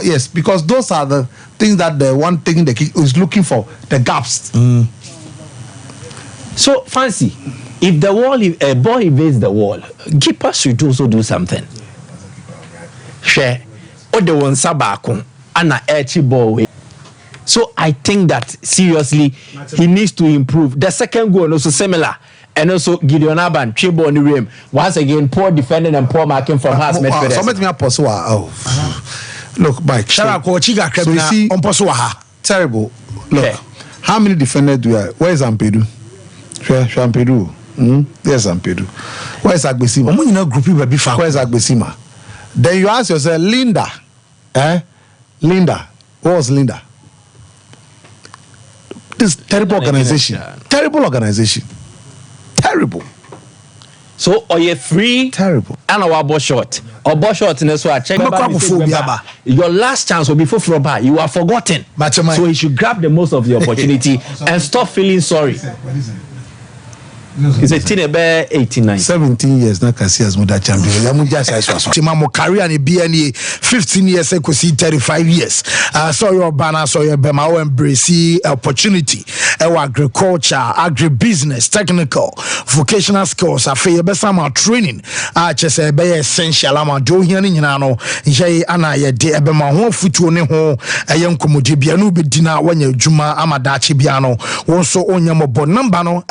yes, because those are the things that the one thing the kick is looking for, the gaps. So fancy. If the wall, if a ball evades the wall, keeper should also do something. Share. Or the one sabakun and a edgy ball way. So I think that seriously he needs to improve. The second goal also similar. And also Gideon Aban, Chibo on the rim. Once again, poor defending and poor marking from Haas Medvedev. Look, Mike. So you see, terrible. Look, how many defenders do we have? Where is Ampedu? Ampedu. Yes, Ampedu. Where is Agbesima? Where is Agbesima? Then you ask yourself, Linda. Linda. What was Linda? This terrible organization. Terrible organization. Terrible. So are you free? Terrible. And our ball shot. Or ball shot in this way. Check your last chance will be for Froba. You are forgotten. So you should grab the most of the opportunity and stop feeling sorry. He's a teenager, 89. 17 years na kasi as mother champion. Yamuja sai so. Timamo career ni BNA 15 years ko see 35 years. So your banner so your bema o embrace opportunity. Agriculture, agribusiness, technical, vocational skills, afi be some training. Chese be essential ama do hia ni nyina no. Ye ana ye de be ma ho futuo ne ho eye nkomoje bia no be dina wanya adwuma amadache bia no. Won so onyamo number no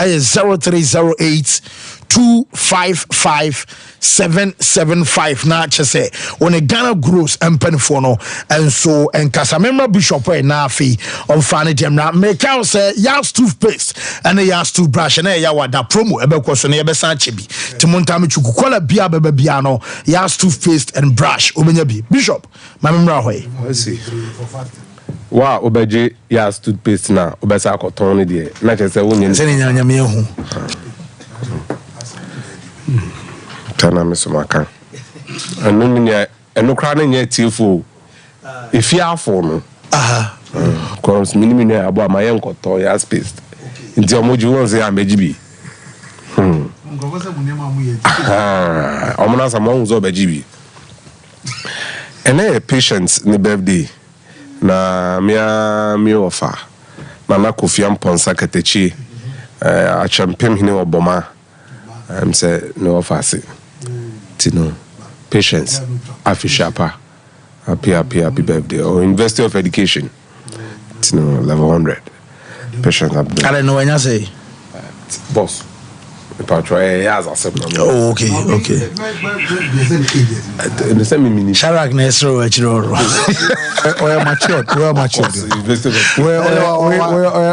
0308-255-775 na chese on a Ghana gross and penfono and so and Casamember Bishop na fi on Fanny Gemna make out say yas toothpaste and a yas toothbrush and a yawada promo ebe kwasone ebe sanchibi timontami chukukola bia bebe biano yas toothpaste and brush obenya bi Bishop mamemra hoy let's see. Wow, obeje yas toothpaste na obesa akoton ni de na chese wonye se nya nya me hu tana mesomaka anu nya enu kra na nya tifo efiafo no cause minimum abo amaye nkoto ya space nti omoji won se amejibi omona sama unzo bejibi ene patience ni birthday na mi offer na Kofi Amponsa Ketechi a champion hini oboma say no offer say tino patience afishapa happy birthday or University of Education tino level 100 Patience Abdul. I don't know when I say. Boss. Oh, okay. The same meaning. Sharak Nesro, we are matured.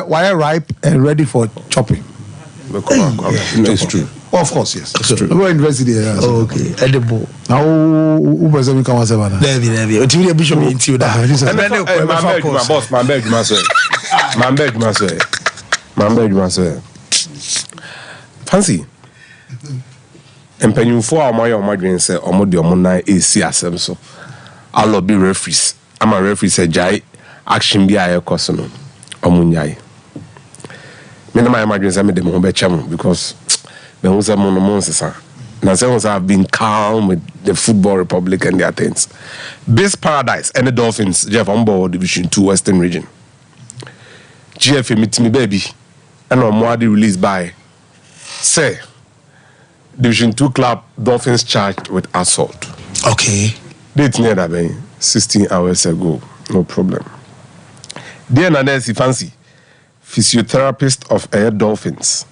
We are ripe and ready for chopping. It's true. Of course, yes. It's true. We are university. Okay. Edible. Now, who was we come There. Until Bishop into that. My bed. Fancy. Mpanyinfo a ɔmayɛ ɔmadwen sɛ ɔmo de ɔmo nan esi asɛm so. I'll be referees. I'm a referee say jai action bi a ɛkɔ so no ɔmo nyai. Me na my madwen sɛ me de mo ho bɛkyɛ mo because me ho sɛ mo no mo nsesa. Na sɛ I've been calm with the Football Republic and their things. Base Paradise and the Dolphins Jeff on board Division 2 Western Region. GFA meet me baby. And on more released by say Division 2 club Dolphins charged with assault. Okay. Date near that 16 hours ago. No problem. Dear Nancy Fancy, physiotherapist of Air Dolphins,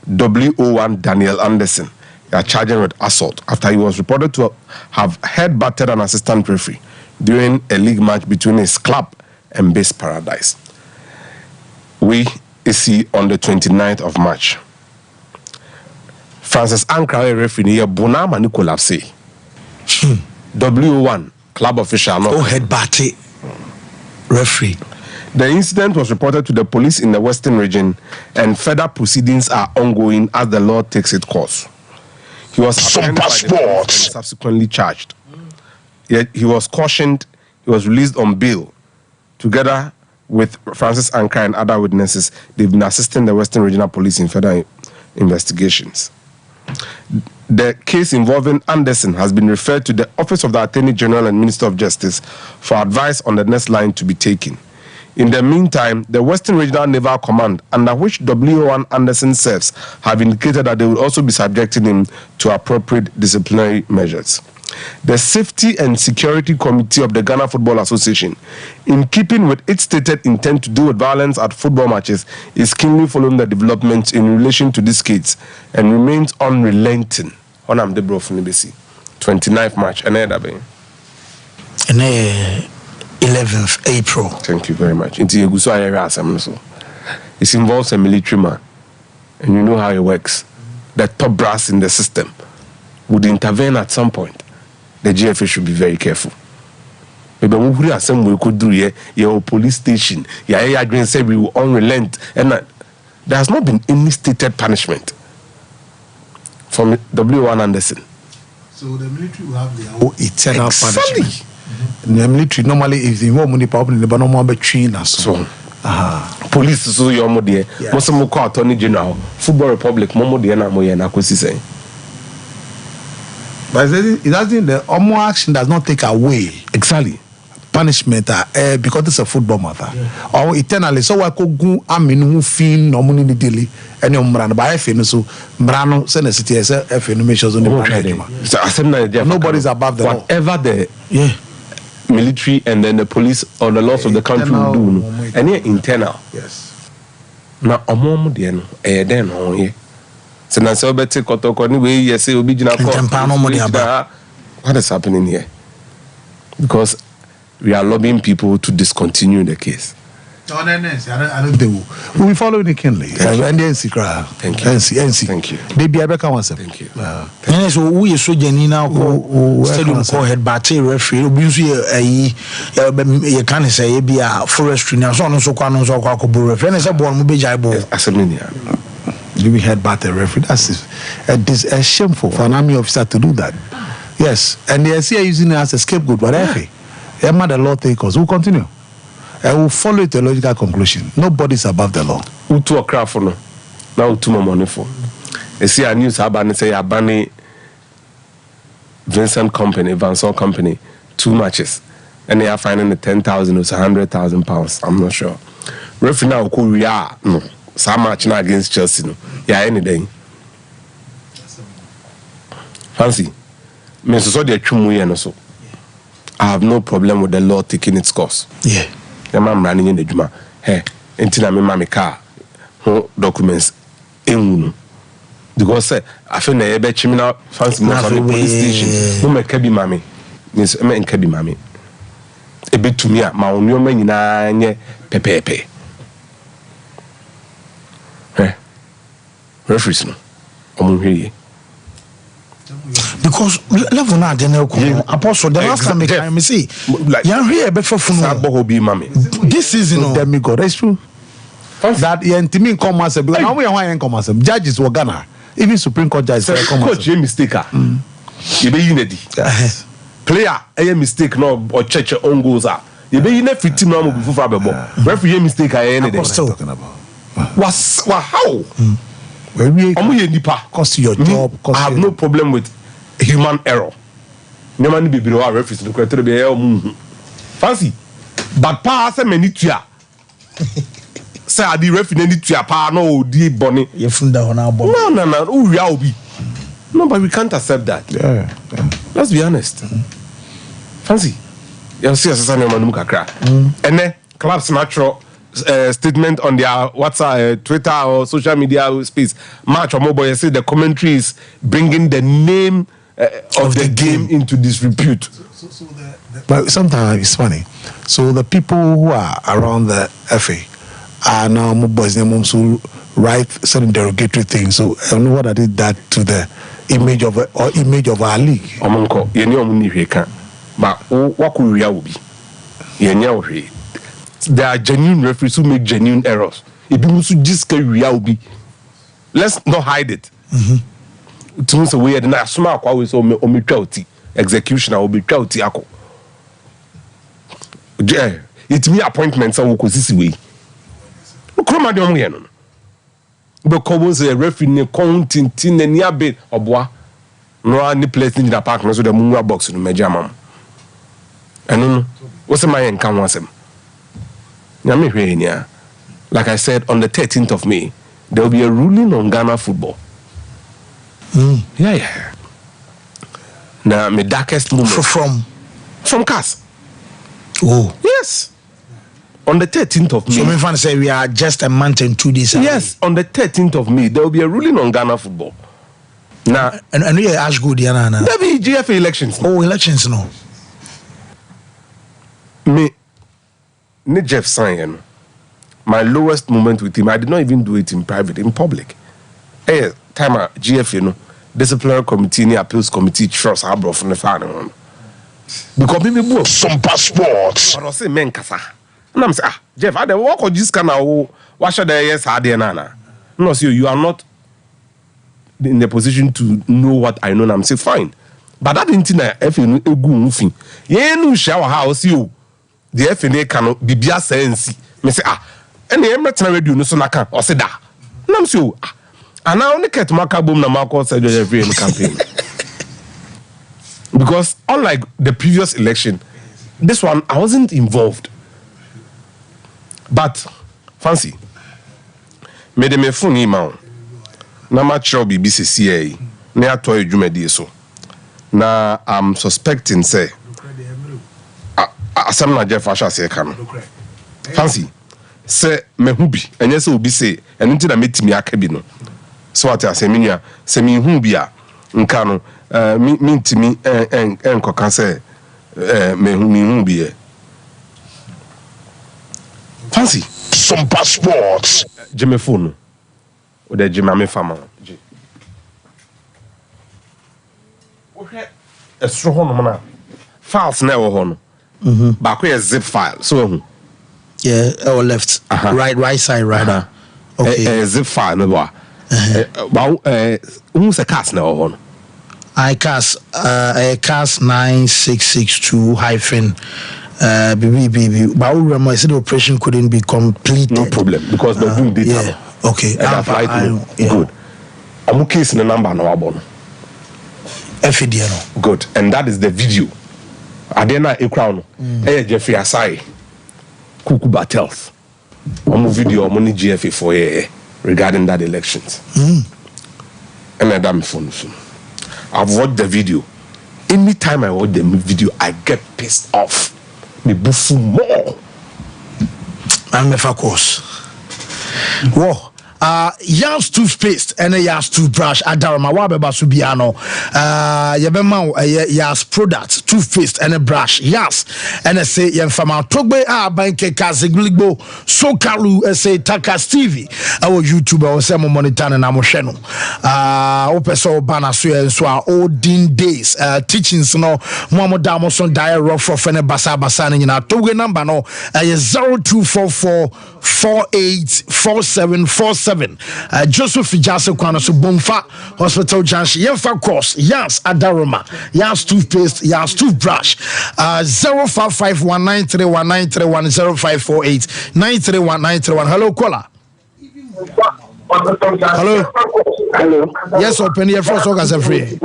WO1 Daniel Anderson, are charged with assault after he was reported to have headbutted an assistant referee during a league match between his club and Base Paradise. We see on the 29th of March. Francis Ankara referee near Bonama Nicolas W1 club official. Oh, headbutted referee. The incident was reported to the police in the Western Region, and further proceedings are ongoing as the law takes its course. He was subsequently charged. Yet he was cautioned. He was released on bail. Together with Francis Ankara and other witnesses, they've been assisting the Western Regional Police in further investigations. The case involving Anderson has been referred to the Office of the Attorney General and Minister of Justice for advice on the next line to be taken. In the meantime, the Western Regional Naval Command, under which W1 Anderson serves, have indicated that they will also be subjecting him to appropriate disciplinary measures. The Safety and Security Committee of the Ghana Football Association, in keeping with its stated intent to deal with violence at football matches, is keenly following the developments in relation to this case and remains unrelenting. On am the bro from NBC. 29th March. And 11th April. Thank you very much. It involves a military man, and you know how it works. The top brass in the system would intervene at some point. The GFA should be very careful. Maybe we could do your police station. Yeah, say we will unrelent, and there has not been any stated punishment from W1 Anderson. So the military will have their own eternal punishment. In the military, normally, if the more money problem, the normal between us. So, police, so your mother, most of them Attorney General, Football Republic, Momo Diana Moyana, say. But it doesn't, the more action does not take away exactly punishment because it's a football matter. Or eternally, so I could go, I mean, who feel no money daily, and your Mrano by FM, so Mrano, send a city as a FM measures on the nobody's above the law. Whatever the military and then the police or the laws of the country will do, and here internal. Yes. Now, a moment, then, then on here. So now, so better Kotoko, way, yes, it will be what is happening here? Because we are lobbying people to discontinue the case. I don't think we'll be following it keenly. Thank you. Thank you. They be able to Thank you. And so we are so genuine now. Stadium call head battery referee. You can't say be a forestry now. So no so kwa no so kwa ko bo referee. And say ball mo be jai ball. You head battery referee. That's a shameful for an army officer to do that. Yes, and they are using it as a scapegoat. But anyway, the law take us. We'll continue. I will follow it to a logical conclusion. Nobody's above the law. Utu okra for no. Now utu money for. You see a news about say Abani Vincent Company, Vincent Company, 2 matches, and they are finding the 10,000 or 100,000 pounds. I'm not sure. Referee now Korea no. Some match now against Chelsea no. Yeah, anything. Fancy. Me so the chumu no so. I have no problem with the law taking its course. Yeah. The man running in the Juma. Hey, until I made my car. documents in because I feel na ebe chimina fancy mo for the police station mo make bi mami means me enka bi mami ebe tumi a ma onyo ma nyina nye pepepe referees no omo hweye because level na dey na apostle the last time me see yan here be fafunu sabo bi mami this season demigod that's true that yentimi come as because now we are come as judges were Ghana even Supreme Court judges come as coach mistake you be unity player a mistake no or church on goals you be in a fit team no mo fufu abebo referee mistake any day talking about was how cost your job I have no problem with human error never ni bibiro wa referees no kwetro be fancy but pass many tua say adi referee ni tua pa no odi boni you funda ona bo no who obi no but we can't accept that let's be honest fancy you see as say no kakra and then clubs natural statement on their WhatsApp, Twitter or social media space match or mobile, you say the commentary is bringing the name of the game into disrepute. But sometimes it's funny. So the people who are around the FA are now boys and who write certain derogatory things. So I don't know what I did that to the image of our league. Omonko, you know but what could we be? You there are genuine referees who make genuine errors. If you just let's not hide it. To say we are not smart. Always execution. I will be trouty. It's me appointments. I will go this way. Come on, don't you? Because a referee ne counting tin ne near bit or bois. No any place in the park. No so the munga box in the major mam. And what's my income was him. Like I said, on the 13th of May, there will be a ruling on Ghana football. Yeah. Now, my darkest moment from CAS. Oh, yes. On the 13th of May. So, my friend say we are just a month and 2 days. Yes, on the 13th of May, there will be a ruling on Ghana football. Now, and you ask good, Yana. There will be GFA elections. Oh, elections, no. Me. Jeff Sayen, my lowest moment with him, I did not even do it in private, in public. Hey, time at GF, disciplinary committee, appeals committee, trust, I brought from the family. Because maybe both some passports. But I say, men, kasa. And I'm saying, Jeff, I don't walk on this kind of wash the yes, I did nana. No, so you are not in the position to know what I know. And I'm saying, fine. But that didn't know if you go moving. You know, shower house, you. The FNA cannot be bia sense. Me say any emetra radio no so naka o say da. Nam say and now only ket maka boom na maka say every campaign. Because unlike the previous election, this one I wasn't involved. But fancy. Me de me phone email. Na ma chro BBC CA. Na ato edwumadi so. Na I'm suspecting say asam na Jeff Asha say kan fancy say mehu bi enye say obi say eno nti na metimi aka bi no so what say menua say me hu bi a nka no me ntimi enkoka say mehu bi e fancy some passports jeme phone o de jeme me fama o hwe esro ho no na files na wo ho no back where zip file so yeah or left right side right okay zip file no ba who's a cast now on I cast 9662 hyphen BBB but I said the operation couldn't be completed. No problem because they're doing data. Yeah. Okay. Good. I'm okay in the number now about FDN. Good. And that is the video. Adena Ekrown, Jeffrey Asai, Kuku Battles. I'm video money GFA for regarding that elections. And I damn phone soon. I've watched the video. Anytime I watch the video, I get pissed off. Me bufu more. I'm a course. Whoa. Yas toothpaste and a Yas toothbrush adaroma wabeba subiano yebema Yas products toothpaste and a brush Yas and I say yemfama togbe banke kaziglibo sokalu say taka Stevie our YouTuber or some monitor na mosheno opeso bana so olden days teachings no mo damoson dire rough and basa nyina togbe number no 0244 484747 Joseph Jase Kwana so Bomfa Hospital Junction Yemfa course Yas Adaroma Yas toothpaste Yas toothbrush 05419319310548931931 hello caller. Hello. Yes, open your first organ free.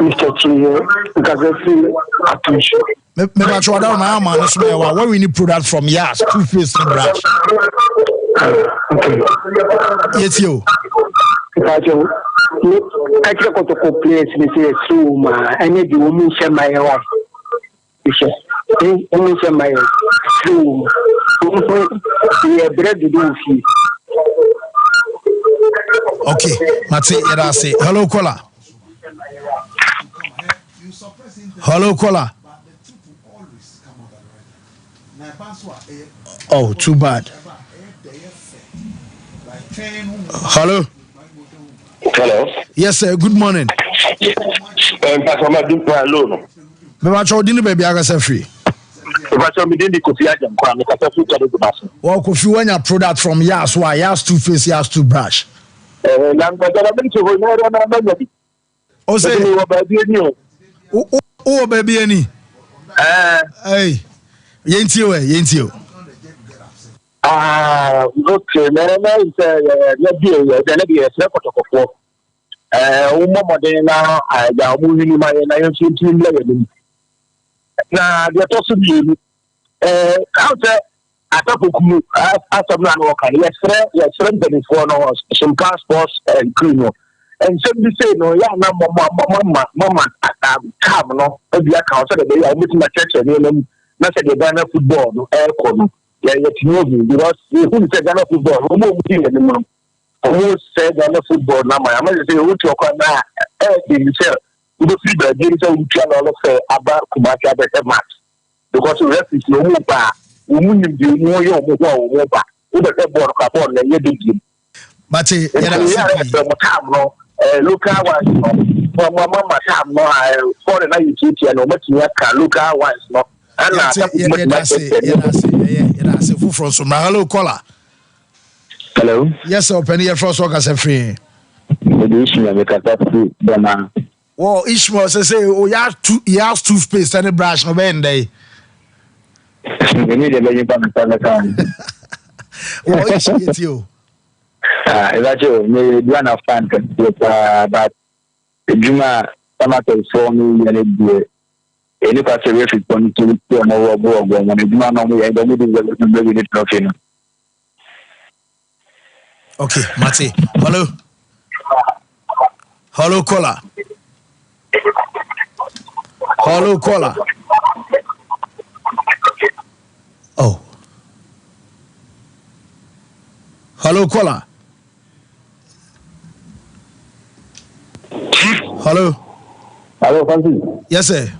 Mr. Chie, Maybe try down my man. What we need product from Yas toothpaste and brush. Yes, you. I can't go to place. This is true. I need you to share my wife. Share my true. We are bread to do. Okay, Mati, say hello, caller. Hello, caller. Oh, too bad. Hello. Hello. Yes, sir. Good morning. Well, if you want your product from Yas, why Yas toothpaste, Yas toothbrush? Oh, say, oh, baby, any. Hey, yentio. Okay, man, some passports and criminal. And somebody say, no, yeah, mama, come, no, be a council, they are meeting my church and not say the Ghana football, no, air code, yeah, because who said Ghana football, who anymore. Who said Ghana football, now, I must say, who talk on that, himself, who see the games of all of about Kumaka match. Because the rest is no more bar, woman, you know, you're more bar, who the board of a and you did. But local ones, no, Mama, no, foreign IUT, and what you can local ones, no. Hello, caller. Hello. Yes, sir. Penny, your first work as a free. Well, Ishmael says, oh, you have toothpaste and a brush, no bend day. Oh, it's you. That's you. Maybe one of fun, but Juma, tomato for me, and it any part of it on to more board when it's not only I don't need nothing. Okay, Mati. Hello. Hello, caller. Hello, caller. Oh. Hello, caller. Hello. Hello, Francis. Yes, sir.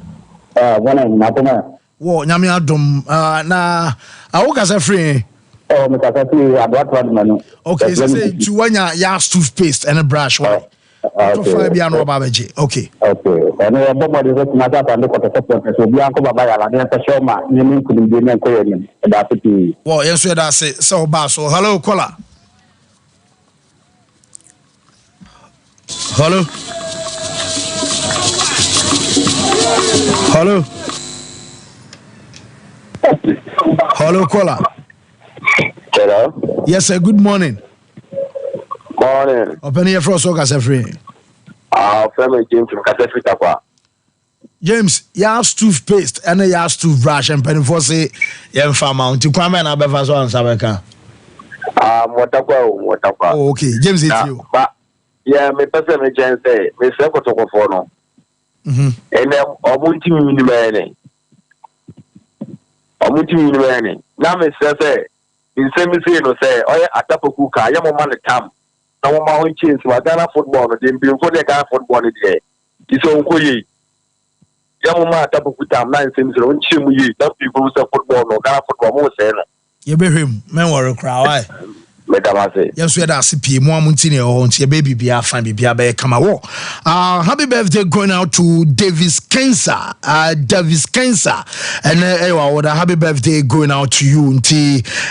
One of Natana. Whoa, Nyami Adum. Na, I work as a free. Oh, Mr. Okay, so say to one Yas toothpaste and a brush. Why? Okay. Okay. And everybody is not up and look at the support. So Bianco Baba and the Shoma, you mean could be an Korean. Well, yes, that's it. So, Basso. Hello, caller. Hello. Hello. Hello, caller. Hello. Yes, sir. Good morning. Morning. Open your first work as a free. Family James from Casafita. James, Yas toothpaste and a Yas toothbrush and penny for say, young farmer to come and have a son, Sabeka. Oh, okay. James, it's you. Yeah, my person, my James say, Miss Sekotokofono. And then, Omunti Mini. Now, Miss Say, in same say no say oya atapoku ka ya mo man tam na mo ma won change wa Ghana football no dem bi for the Ghana football ni dey iso nko yi ya mo ma atapoku tam na same say won chim yi that people say football no Ghana football mo say no ye behwem men worry cry why yes, we had a CP, more Montini or baby be a fan, be a bear come out. Happy birthday going out to Davis Cancer, and what a happy birthday going out to you,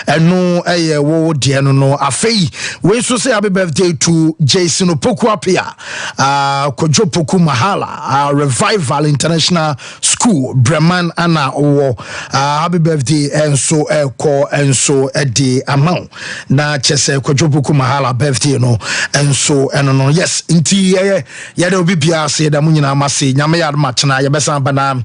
and no, dear, no, Afe. We so say happy birthday to Jason Opokuapia, Kojo Poku Mahala, Revival International School, Breman Anna, or happy birthday, and so call and so a day amount. Na chese Kojobuku Mahala birthday no and so and no yes inti ye there will be bia say da munyina mase nyame yad match na ye besa bana